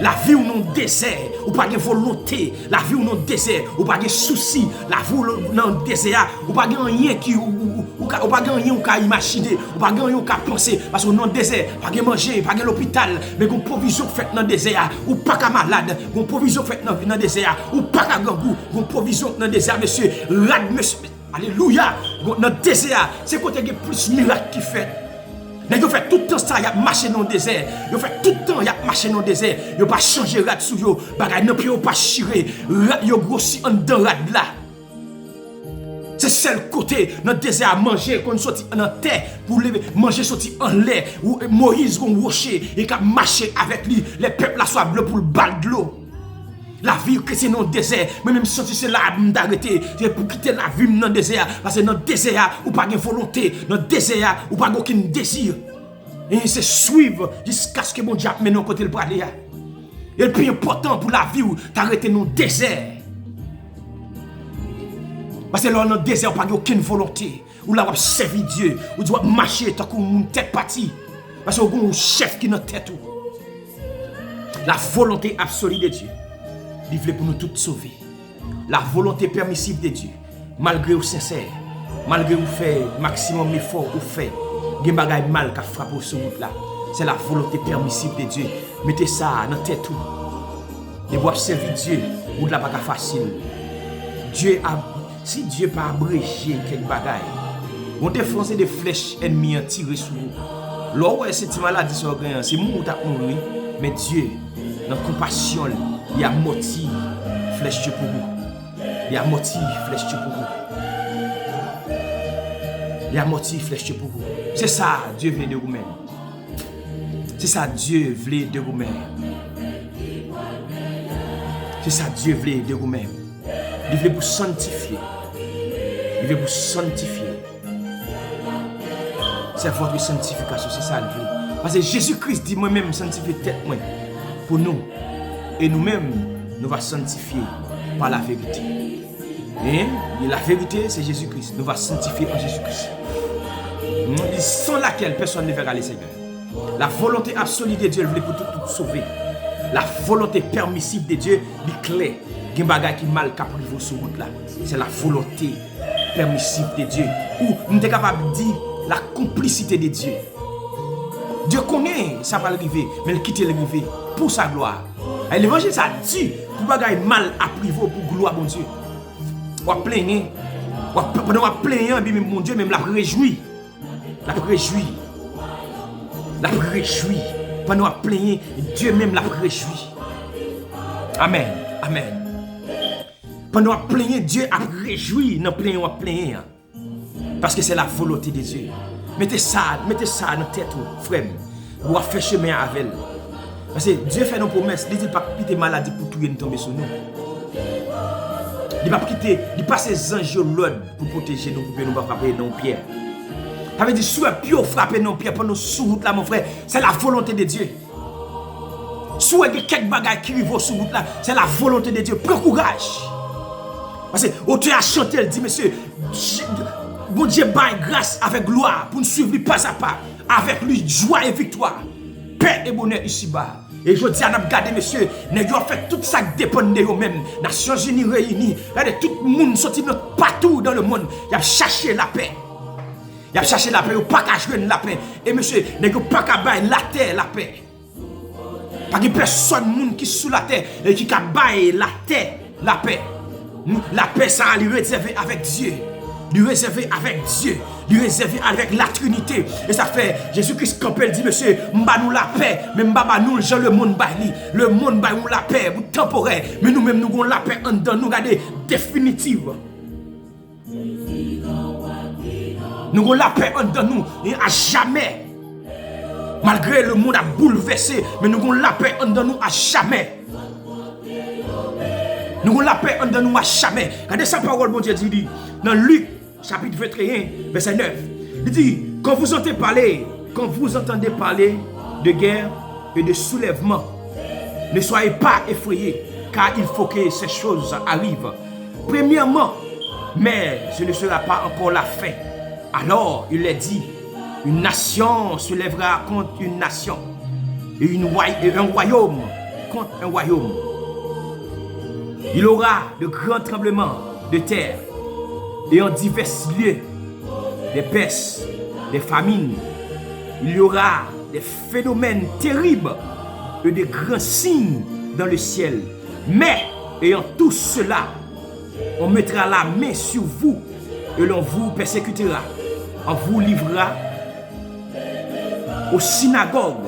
Speaker 1: La vie ou non désert, ou pas de volonté, la vie ou non désert, ou pas de soucis, la vie ou non désert, ou pas de rien qui ou pas de rien ou imaginer, ou pas de rien ou penser parce que non désert, pas de manger, pas de l'hôpital, mais une provision faite dans le désert, ou pas de malade, une provision faite dans le désert, ou pas de gangou, une provision dans le désert, monsieur, monsieur, alléluia, dans le désert, c'est côté il y a plus de miracles qui fait. Ils ont fait tout le temps ça, ils ont marché dans le désert. Ils ont fait tout le temps, ils ont marché dans le désert. Ils n'ont pas changé rad sous eux. Bagay non, puis ils n'ont pas chiré. Ils ont grossi en dedans rad là. C'est seul côté dans le désert à manger, quand on sortit dans la terre, pour manger sorti en l'air. Où Moïse a rocher et qui a marché avec lui. Les peuples là soient bleus pour le bal de l'eau. La vie chrétienne dans le désert, mais même si c'est là d'arrêter, c'est pour quitter la vie dans le désert, parce que dans le désert, ou pas de volonté, dans le désert, ou pas aucun désir. Et c'est suivre jusqu'à ce que mon Dieu mène au côté le bras. Et le plus important pour la vie, t'arrêter dans le désert. Parce que là, dans le désert, on n'a pas aucune volonté. Ou là, on servir Dieu, ou doit marcher tant qu'on tête partie. Parce qu'on a un chef qui est dans la tête. La volonté absolue de Dieu. Il voulait pour nous tous sauver. La volonté permissive de Dieu, malgré ou sincère, malgré ou fait maximum effort ou fait, il y a des choses mal qui frappent sur route là. C'est la volonté permissive de Dieu. Mettez ça dans la tête tout. Et vous observez Dieu, ou de la bagarre facile. Si Dieu pas abrégé quelques bagailles, on défonce des flèches ennemies tirées sur vous. Là où cette maladie sur le c'est moi qui t'a mouru, mais Dieu, dans la compassion, il y a motif flèche pour vous. Il y a motif flèche pour vous. Il y a motif flèche pour vous. C'est ça, Dieu veut de vous-même. C'est ça, Dieu veut de vous-même. C'est ça, Dieu veut de vous-même. Il veut vous sanctifier. Il veut vous sanctifier. C'est votre sanctification, c'est ça le veut. Parce que Jésus-Christ dit moi-même sanctifier tête moi pour nous. Et nous-mêmes, nous allons sanctifier par la vérité. Et la vérité, c'est Jésus-Christ. Nous allons sanctifier en Jésus-Christ. Sans laquelle personne ne verra les Seigneurs. La volonté absolue de Dieu, elle voulait pour tout sauver. La volonté permissive de Dieu, est claire. Il y a des choses qui sont mal caprivo sur route là. C'est la volonté permissive de Dieu. Ou nous sommes capables de dire la complicité de Dieu. Dieu connaît, ça va arriver, mais il quitte l'arrivée pour sa gloire. L'évangile, ça dit pour ne pas mal à privo pour gloire, mon Dieu. On va plaigner. Pendant qu'on va plaigner, mon Dieu, même la réjouit. La réjouit. La réjouit. Pendant qu'on va plaigner, Dieu même la réjouit. Amen. Amen. Pendant qu'on va plaigner, Dieu a réjoui. Non, plaigner, on va plaigner. Parce que c'est la volonté de Dieu. Mettez ça dans la tête, frère. Vous allez faire chemin avec elle. Parce que Dieu fait nos promesses. Il ne dit pas quitter maladie pour tout tomber sur nous. Il ne va pas quitter, il passe les anges l'ordre pour protéger nous, pour que nous ne pas frapper nos pierres. Ça veut dire, si vous avez frappé nos pierres pendant sous route là, mon frère, c'est la volonté de Dieu. Si vous avez quelques bagages qui vivent sur route là, c'est la volonté de Dieu. Prends courage. Parce que l'auteur a chanté, il dit, monsieur, bon Dieu baille grâce avec gloire pour nous suivre lui pas à pas, avec lui joie et victoire, paix et bonheur ici-bas. Et je dis à nous garder, monsieur, nous avons fait tout ça qui dépend de nous-mêmes. Nations Unies réunies, tout le monde sorti partout dans le monde. Il a cherché la paix. Il a cherché la paix, il n'a pas qu'à jouer la paix. Et monsieur, nous n'avons pas qu'à bailler la terre la paix. Pas de personne qui est sous la terre et qui a bailler la terre la paix. La paix, ça a lui réservé avec Dieu. Lui réservé avec Dieu, lui réservé avec la Trinité. Et ça fait, Jésus-Christ Campbell dit, monsieur, m'a nous la paix, mais m'a nous le monde baille. Le monde baille nous la paix, temporaire, mais nous-mêmes nous avons la paix en dedans, nous regardez, définitive. Nous avons la paix en dedans nous, et à jamais. Malgré le monde a bouleversé, mais nous avons la paix en dedans nous à jamais. Nous avons la paix en dedans nous à jamais. Regardez sa parole, mon Dieu dit, dans Luc, chapitre 21, verset 9. Il dit, quand vous entendez parler de guerre et de soulèvement, ne soyez pas effrayés, car il faut que ces choses arrivent. Premièrement, mais ce ne sera pas encore la fin. Alors, il est dit, une nation se lèvera contre une nation, et un royaume contre un royaume. Il y aura de grands tremblements de terre, et en divers lieux, des pestes, des famines. Il y aura des phénomènes terribles et des grands signes dans le ciel. Mais, ayant tout cela, on mettra la main sur vous et l'on vous persécutera. On vous livrera aux synagogues.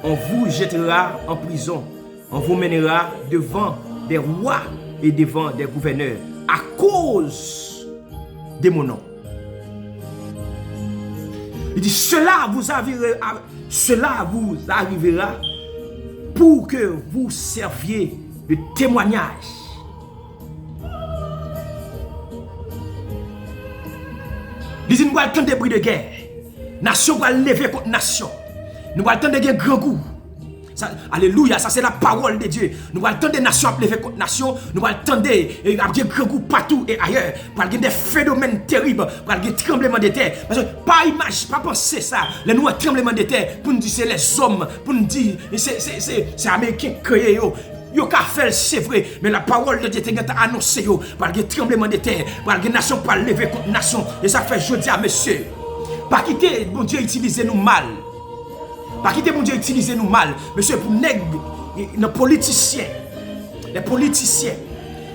Speaker 1: On vous jettera en prison. On vous mènera devant des rois et devant des gouverneurs à cause de mon nom. Il dit, cela vous arrivera pour que vous serviez de témoignage. Il dit, nous allons attendre des bruits de guerre. Nation va lever contre nation. Nous allons attendre des grands goûts. Ça, alléluia, ça c'est la parole de Dieu. Nous allons attendre des nations à lever contre nation. Nous allons attendre des grands goûts partout et ailleurs. Pour qu'il y ait des phénomènes terribles. Pour qu'il y ait des tremblements de terre. Parce que pas image, pas penser ça. Les nouveaux tremblements de terre. Pour nous dire c'est les hommes. Pour nous dire c'est Américain qui créé. Yo ka fait c'est vrai, mais la parole de Dieu a annoncé yo par des tremblements de terre, par des nations pas lever contre nation. Et ça fait je dis à monsieur, pas quitter bon Dieu utiliser nous mal. Pas quitter mon Dieu utiliser nous mal, monsieur pour les politiciens,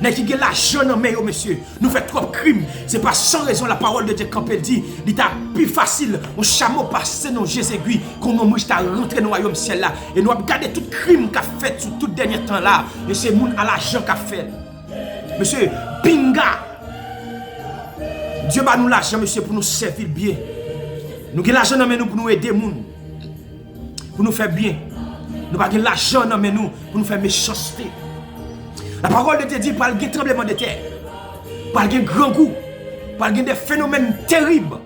Speaker 1: nèg qui ont l'argent dans main monsieur, nous fait trop de crimes, c'est pas sans raison la parole de Dieu quand elle dit, il est plus facile un chameau passer dans Jésus-Christ qu'on nous mouche rentrer dans le royaume ciel là et nous regarder tout crime qu'a fait sur tout dernier temps là et c'est moun à l'argent qu'a fait. Monsieur, pinga. Dieu va nous l'argent, monsieur, pour nous servir bien. Nous avons l'argent dans nous pour nous aider les gens. Pour nous faire bien. Nous avons l'argent dans nous pour nous faire méchanceté. La parole de Dieu dit par le tremblement de terre, par le grand goût, par des phénomènes terribles.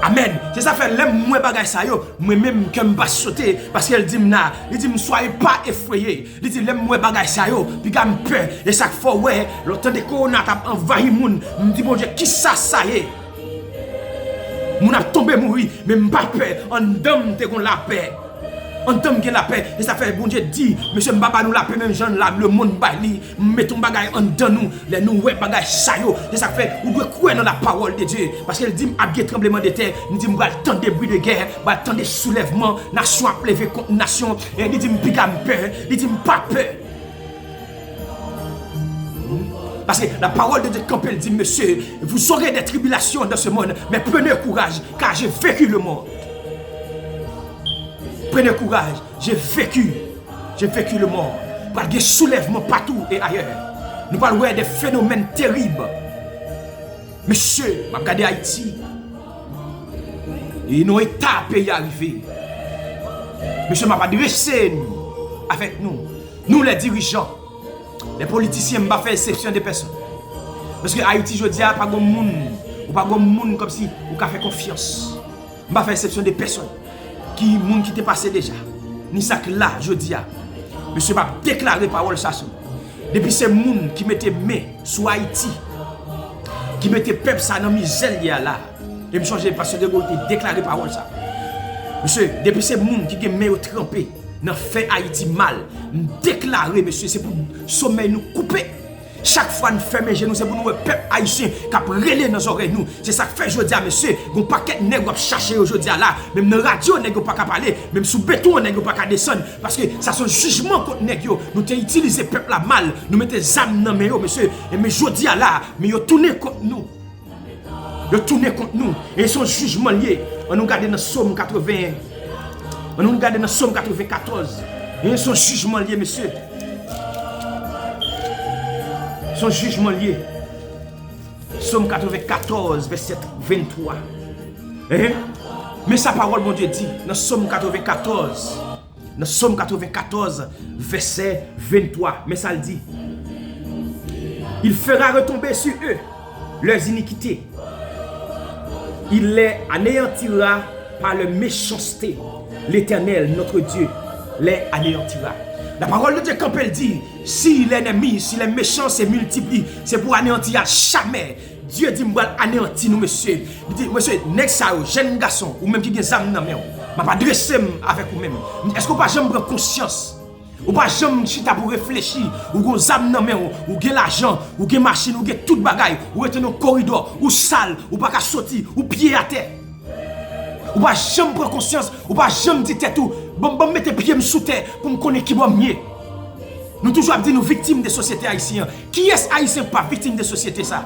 Speaker 1: Amen. C'est ça fait l'aime moi bagay ça yo, moi même que me pas sauter parce qu'elle dit il dit soyez pas effrayés. Il dit l'aime moi bagay ça yo, puis gam peur et ça faut ouais, le temps de corona t'a envahi moun, me dit bon Dieu qui ça y est. Moun a tombé mourir, mais m'pas peur, en dame te kon la paix. En tant que la paix, et ça fait bon Dieu dit, monsieur Mbaba nous la paix, même Jean là, le monde bali, mettons bagay en dedans nous, les nous ouais bagay ça yo, et ça fait, vous devez croire dans la parole de Dieu, parce qu'elle dit, à bien tremblement de terre, nous dit, m'ba le temps des bruits de guerre, m'ba le temps des soulèvements, nation a levé contre nation, et il dit, m'piga peur, il dit, m'pas peur. Parce que la parole de Dieu, quand elle dit, monsieur, vous aurez des tribulations dans ce monde, mais prenez courage, car j'ai vécu le monde. Prenez courage, j'ai vécu le monde. Par des soulèvements partout et ailleurs. Nous parlons des phénomènes terribles. Monsieur, je regarde Haïti. Et nos états pays arriver. Monsieur, je vais adresser avec nous. Nous les dirigeants. Les politiciens, je ne vais pas faire exception des personnes. Parce que Haïti, je dis, pas de monde. Ou pas de monde comme si vous avez fait confiance. Je ne vais pas faire exception des personnes. Qui moun qui t'est passé déjà. Ni ça que là, je dis à. Monsieur va déclarer parole ça. Depuis ces moun qui mettait main sur Haïti, qui mettait peuple ça dans misère là. Et me changer parce que de Gaulle déclarer parole ça. Monsieur, depuis ces moun qui main au trempé, dans fait Haïti mal, déclarer monsieur, c'est pour sommeil nous couper. Chaque fois nous fermons genoux, c'est pour nous, peuple haïtien, qui a relé dans nos oreilles. C'est ça que fait aujourd'hui, monsieur. Un paquet de nègres chercher aujourd'hui là. Même dans la radio, nègres pas qu'à parler. Même sous béton, nègres pas qu'à descendre. Parce que ça sont jugement contre nègres. Nous avons utilisé le peuple là mal. Nous mettons des âmes dans les monsieur. Et mais aujourd'hui là, mais ils ont tourné contre nous. Ils ont tourné contre nous. Et ils sont jugements liés. On nous regarde dans Somme 81. On nous regarde dans Somme 94. Et ils sont jugements liés, monsieur. Son jugement lié. Somme 94, verset 23. Mais sa parole, mon Dieu, dit, dans Somme 94, verset 23, mais ça le dit. Il fera retomber sur eux leurs iniquités. Il les anéantira par leur méchanceté. L'Éternel, notre Dieu, les anéantira. La parole de Dieu, quand elle dit, si l'ennemi, si les méchants se multiplient, c'est pour anéantir à jamais. Dieu dit, moi, anéantir nous, monsieur. Il dit, monsieur, next ça, jeune garçon, ou même qui a des âmes dans la main, je vais adresser avec vous-même. Est-ce que vous ne pouvez pas prendre conscience? Ou pas jamais chita pour réfléchir, ou des âmes dans la main, ou des l'argent, ou des machines, ou des tout bagaille, ou êtes dans le corridor, ou salle, ou pas qu'à sortir, ou pied à terre. Ou pas jamais prendre conscience, ou pas jamais dire tout. Bon, mettez pied sous terre pour me connaître qui va mieux. Nous toujours dit nous victimes des sociétés haïtiennes. Qui est-ce haïtien pas victime des sociétés ça?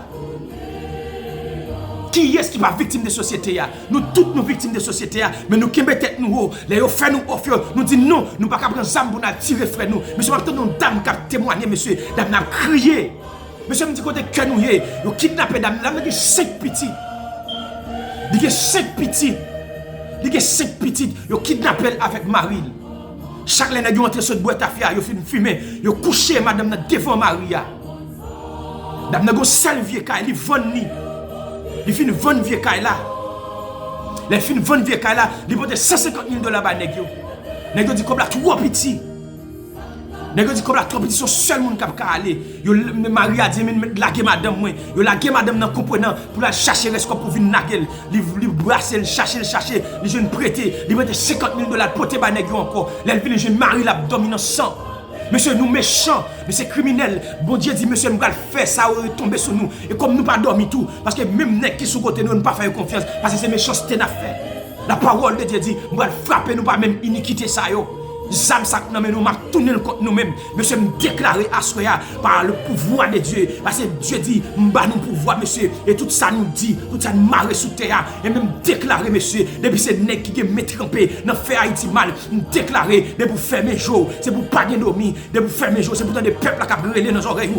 Speaker 1: Qui est-ce qui pas victime des sociétés? Nous toutes nous victimes des sociétés, mais nous qui mettons tête nous haut, les fait nous offre, nous dit non, nous pas prendre zam pour nous tirer frère nous. Monsieur m'a une dame qui a témoigné monsieur, dame n'a crié. Monsieur me dit côté que nous y yo kidnappé dame, dame qui 5 petits. Il y a 5 petits. Il y a 5 petites, ils kidnappent avec Marie. Chaque année, ils ont entré sur le boîte à fia, ils ont fumé, ils ont couché madame devant Maria. Madame n'a seul vieux caille, ils vendent ni. Ils finissent vendre vieux caille là. Les fins vendre vieux caille là, ils vont de $150,000 bas nèg yo. Nèg yo dit comme là trop petit. Nèg yo dit comme là trop petit, son seul monde qui a aller. Yo Maria dit laguer madame moi. Yo laguer madame dans comprenant pour la chercher rescop pour venir naguer. Li brasser, chercher, les jeunes prêter, li mettre $50,000 porter ba nèg yo encore. Là vient jeune Marie la dominant sang. Monsieur, nous méchants, mais c'est criminel. Bon Dieu dit, monsieur, nous allons faire ça, tomber sur nous. Et comme nous pas dormi tout, parce que même nèg qui sont côté nous, ne pas faire confiance, parce que c'est méchanceté n'a fait. La parole de Dieu dit, nous allons frapper, nous pas même iniquité ça yo. Zam sak nan men nous m'a tourné contre nous-mêmes. Monsieur me déclarer à soya par le pouvoir de Dieu. Parce que Dieu dit, m'ba nous pouvoir, monsieur. Et tout ça nous dit, tout ça nous marre sous terre. Et même déclarer, monsieur, depuis ces nègres qui me trempé, dans faire Haïti mal, nous déclarer, de pour faire mes jours, c'est pour pas dormir, de pour faire mes jours, c'est pour des peuples qui brûlent dans nos oreilles.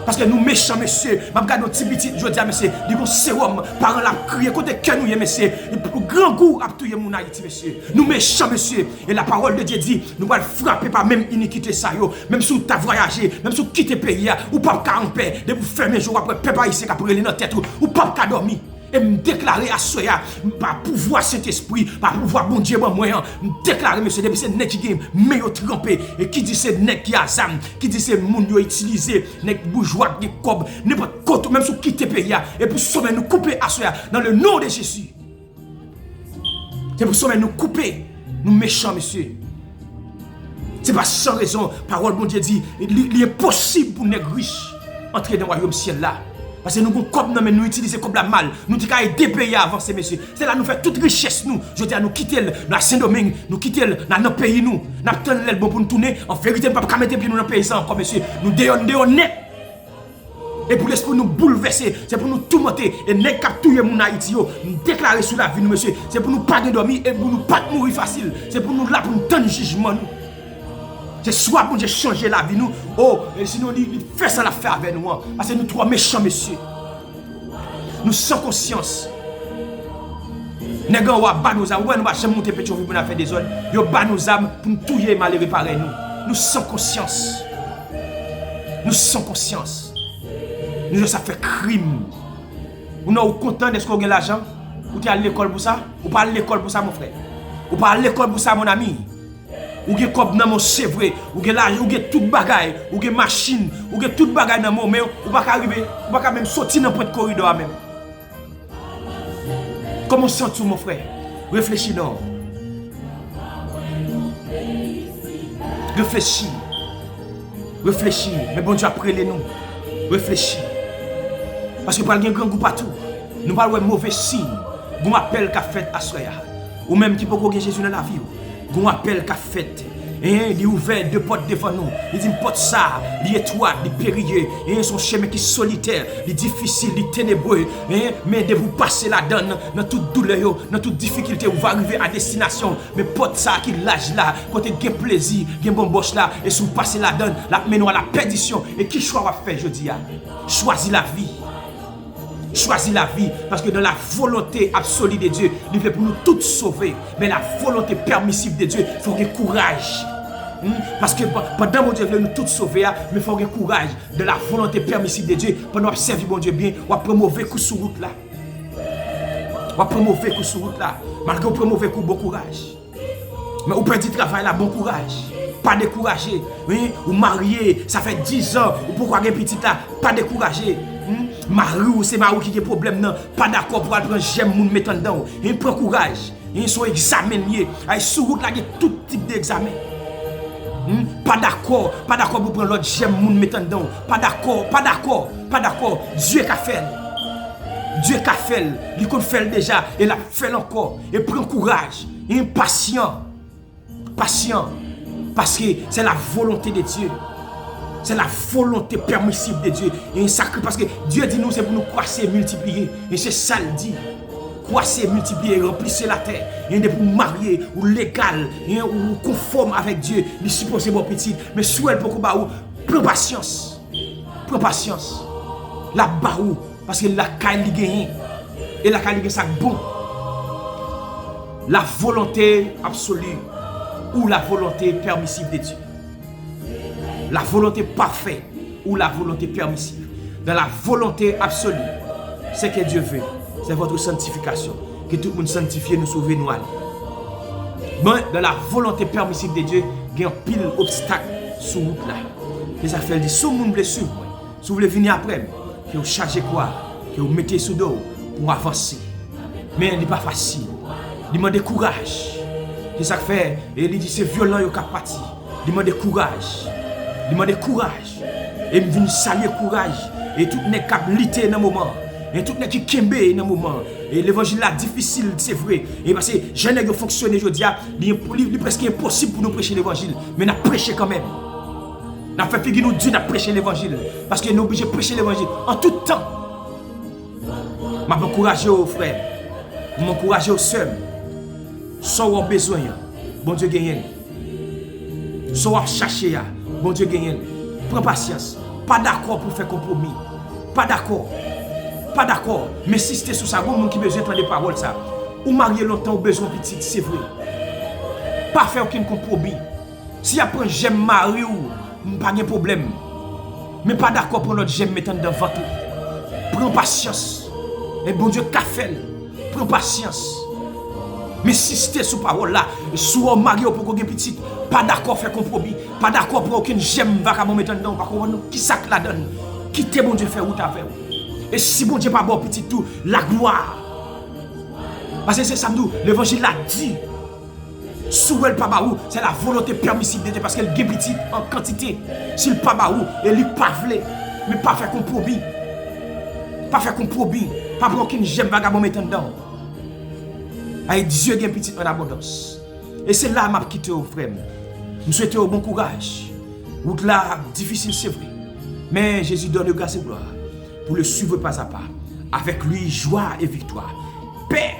Speaker 1: Parce que nous méchants, monsieur, je regarde nos petits petits, je dis à monsieur, dis qu'on sérum, parents la crier, côté que nous, monsieur, le plus grand goût à tout mon Haïti, monsieur. Nous méchants, monsieur. Et la parole de Dieu dit, nous allons frapper par même iniquité, ça, yo. Même si tu as voyagé, même si tu quittes le pays, ou pas qu'à en paix, de vous fermer jour après, peuple ici, qui a brûlé dans tête, ou pas qu'à dormir. Et me déclarer à soya, par pouvoir cet esprit, par pouvoir bon Dieu, moi, me déclarer, monsieur, depuis c'est nèg qui game, mais yo trempé, et qui dit c'est nèg qui a zam, qui dit c'est moun yo utilisé, nèg bourgeois, qui cob, n'importe quoi, même si quitter pays, et pour sommet nous couper à soya, dans le nom de Jésus. C'est pour sommet nous couper, nous méchants, monsieur. C'est pas sans raison, parole bon Dieu dit, il est possible pour nèg riche entrer dans le royaume ciel là. Parce que nous avons nous utiliser comme la mal. Nous disons aider les pays à avancer, monsieur. C'est là nous faisons toute richesse, nous. Je dis à nous quitter dans Saint-Domingue, nous quitter dans notre pays, nous. Nous attendons le bon pour nous tourner. En vérité, nous ne pouvons pas mettre pied dans le pays sans encore, monsieur. Nous déonnons net. Et pour l'esprit nous bouleverser, c'est pour nous tout monter. Et nous capturer mon Haïti, nous déclarer sur la vie, nous, monsieur. C'est pour nous pas dormir et pour nous pas mourir facile. C'est pour nous là, pour nous donner jugement, nous. C'est soit pour changer la vie, nous. Oh, et sinon, il fait ça l'affaire avec nous. Parce que nous trois méchants, monsieur. Nous sans conscience. Nous avons bas nos âmes. Nous ne jamais monter Pétionville pour nous faire des ordres. Nous avons bas nos âmes pour nous touiller et mal réparer nous. Nous sans conscience. Nous sans conscience. Nous ça fait crime. Vous n'êtes pas content d'être qu'on a l'argent? Vous êtes à l'école pour ça? Ou pas à l'école pour ça, mon frère? Ou pas à l'école pour ça, mon ami? Ou gen kob nan mon c'est vrai, ou gen l'argent, ou gen tout bagay, ou gen machine, ou gen tout bagay nan mon mais ou pas arriver, ou pas même sortir dans point corridor même. Comment sens-tu mon frère? Réfléchis non. Réfléchis. Réfléchis, mais bon Dieu après les nous. Réfléchis. Parce que pas gen grand goût partout. Nous pas ouais mauvais signe. Gon appel qu'a fait à soya. Ou même qui peut gagner Jésus dans la vie. Gon appel qu'a fait. Il ouvert deux portes devant nous. Il dit une porte ça, il est étroite, il est périlleux. Son chemin qui est solitaire, il est difficile, il est ténébreux. Mais de vous passer la donne, dans toute douleur, dans toute difficulté, vous va arriver à destination. Mais porte ça qui lâche là, côté gain plaisir, gain bon boche là, et si vous passez la donne, la menou à la perdition. Et qui choix va faire, je dis, choisis la vie. Choisis la vie, parce que dans la volonté absolue de Dieu, il fait pour nous tous sauver. Mais la volonté permissive de Dieu, il faut qu'il y ait courage. Parce que pendant mon Dieu veut nous tous sauver, mais il faut qu'il y ait courage. De la volonté permissive de Dieu, pendant observer mon Dieu bien, on va prendre mauvais coup sur route là. On va prendre mauvais coup sur route là. Malgré on prend mauvais coup, bon courage. Mais on peut dire travail là, bon courage. Pas découragé. Oui, ou marié, ça fait 10 ans, ou pourquoi un petit là, pas découragé. Marou, c'est Marou qui a problème non, pas d'accord pour prendre j'aime moun mettre dedans. Il prend courage. Il sont examen lié. Ay sur route là, il y a tout type d'examen. Pas d'accord pour prendre l'autre j'aime moun mettre dedans. Pas d'accord. Dieu qu'a fait. Qu'a fait, il qu'on fait déjà et l'a fait encore. Et prend courage, et patient. Parce que c'est la volonté de Dieu. C'est la volonté permissive de Dieu. Et un sacré, parce que Dieu dit nous, c'est pour nous croiser et multiplier. Et c'est ça le dit. Croiser, multiplier, remplissez la terre. Et pour marier, ou légal, ou conforme avec Dieu. Il est supposé bon petit. Mais soit pour qu'on baou, prends patience. La baou, parce que la caille li gagne. Et la caille li gagne ça bon. La volonté absolue ou la volonté permissive de Dieu. La volonté parfaite ou la volonté permissive. Dans la volonté absolue, c'est que Dieu veut. C'est votre sanctification. Que tout le monde sanctifie, nous sauver, nous aller. Mais dans la volonté permissive de Dieu, il y a un pile d'obstacles sur route là. Et ça fait dire, si vous voulez suivre, si vous voulez venir après, que vous chargez quoi, que vous mettez sous dos pour avancer. Mais il n'est pas facile. Il demande courage. C'est ça que fait. Et il dit, c'est violent, il n'y a pas parti. Il demande courage. Et il vient saluer courage. Et tout n'est qu'à lutter dans le moment. Et tout n'est qui kembe dans le moment. Et l'évangile là difficile, c'est vrai. Et parce que je n'ai pas fonctionné aujourd'hui, il est presque impossible pour nous prêcher l'évangile. Mais nous prêchons quand même. Nous fait figure nous Dieu, nous prêcher l'évangile. Parce que nous sommes obligés de prêcher l'évangile en tout temps. Je m'encourage aux frères. Je m'encourage aux sœurs. Soit vous avez besoin, bon Dieu gagne. Soit vous cherchez, bon Dieu gagne. Prends patience. Pas d'accord pour faire compromis. Pas d'accord. Pas d'accord. Mais si c'était sous ça, bon, qui besoin de paroles ça. Ou marier longtemps ou besoin de petit, c'est vrai. Pas faire aucun compromis. Si après j'aime marier ou pas de problème. Mais pas d'accord pour notre j'aime mettre dans ventre. Prends patience. Et bon Dieu, qu'a fait? Prends patience. Mais si c'était sous parole là, sous marié pour qu'on ait petit, pas d'accord faire compromis, pas d'accord pour aucun j'aime va mettre dedans, parce qu'on qui ça la donne. Quittez bon Dieu faire ou ta faire. Et si bon Dieu pas bon petit tout, la gloire. Parce que c'est ça l'évangile l'a dit. Sous elle pas baou, c'est la volonté permissible de Dieu parce qu'elle est petite en quantité. S'il pas baou, elle est pas vle, mais pas faire compromis. Pas faire compromis, pas pour aucun j'aime vagabond mettre dedans. Avec Dieu qui est petit en abondance. Et c'est là que je quitte au frère. Je souhaite au bon courage. Route là, difficile, c'est vrai. Mais Jésus donne grâce et gloire pour le suivre pas à pas. Avec lui, joie et victoire. Paix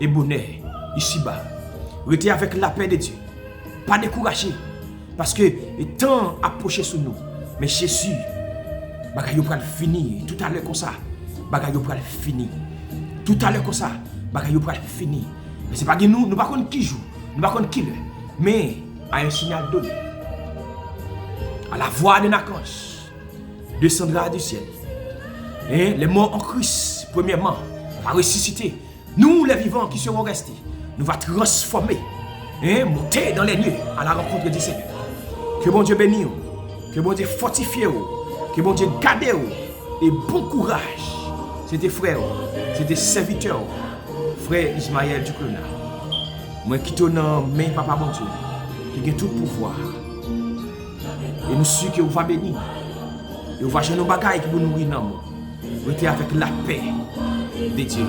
Speaker 1: et bonheur ici-bas. Restez avec la paix de Dieu. Pas décourager. Parce que le temps approche sur nous. Mais Jésus, bagaille va finir. Tout à l'heure comme ça. Bagaille va finir. Tout à l'heure comme ça. Bagaille va finir. Mais ce n'est pas que nous ne savons pas qui joue, nous ne savons pas qui le. Mais à un signal donné, à la voix d'un archange, descendra du ciel. Et les morts en Christ, premièrement, va ressusciter. Nous, les vivants qui seront restés, nous va transformer, monter dans les nuées à la rencontre du Seigneur. Que bon Dieu bénisse, que bon Dieu fortifie, que bon Dieu garde et bon courage. C'était frère, c'était serviteur. Frère Ismaël Duclona, moi qui te dans main papa bon Dieu, qui a tout pouvoir. Et nous sommes que vous va bénir. Et vous va chercher nos bagailles qui vous nourrir dans nous. Vous êtes avec la paix de Dieu.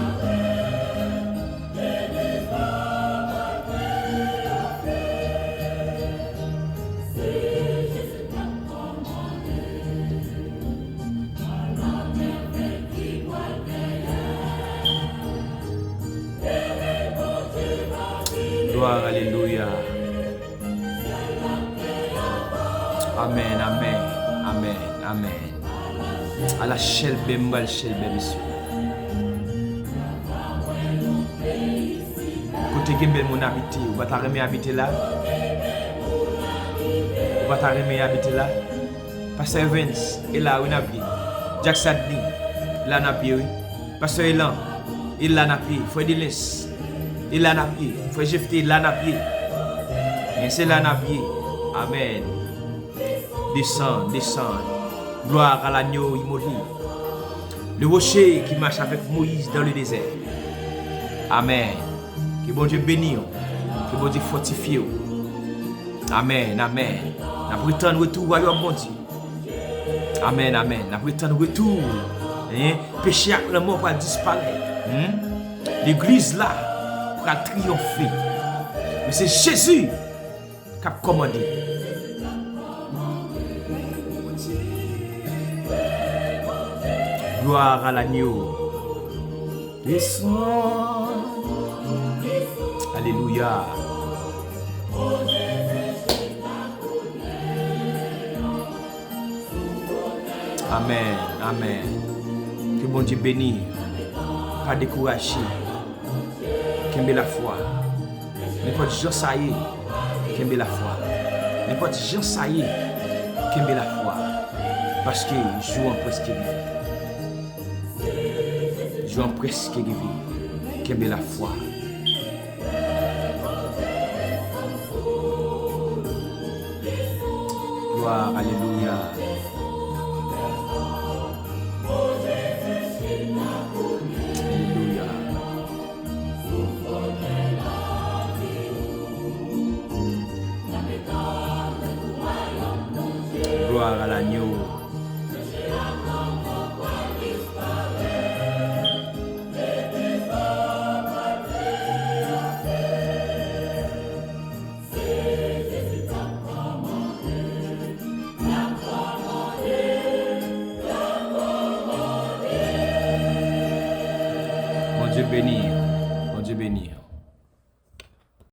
Speaker 1: Gloire, alléluia. Amen, amen, amen, amen. À la chelbe, mbal chelbe, monsieur. Côté Gembel, mon habité, vous va remettre habiter là. Vous va remettre habiter là. Pasteur Vince, et là, on a pied. Jack Sadni, là, on a pied, oui. Pasteur Elan, il là, on a pied. Fredilis. Il a pied, frère Jefté, il a pied. Et c'est là pied. Amen. Descends, descends. Gloire à l'agneau immolé. Le rocher qui marche avec Moïse dans le désert. Amen. Que bon Dieu bénisse. Que bon Dieu fortifie. Amen, amen. Nous prétendons retour au royaume bon Dieu. Amen, amen. Nous prétendons retour. Péché avec la mort va disparaître. L'église là pour triompher. Mais c'est Jésus qui a commandé. Gloire à l'agneau. Descends. Alléluia. Amen, amen. Que bon Dieu bénisse. Pas décourager. Kembe la foi. N'importe Jean ça y est, kembe la foi. N'importe Jean ça y est, kembe la foi. Parce que je joue en presque vivre. Je joue en presque vivre. Kembe la foi. Gloire, alléluia. Gloire à l'agneau. Mon Dieu bénir. Mon Dieu bénir.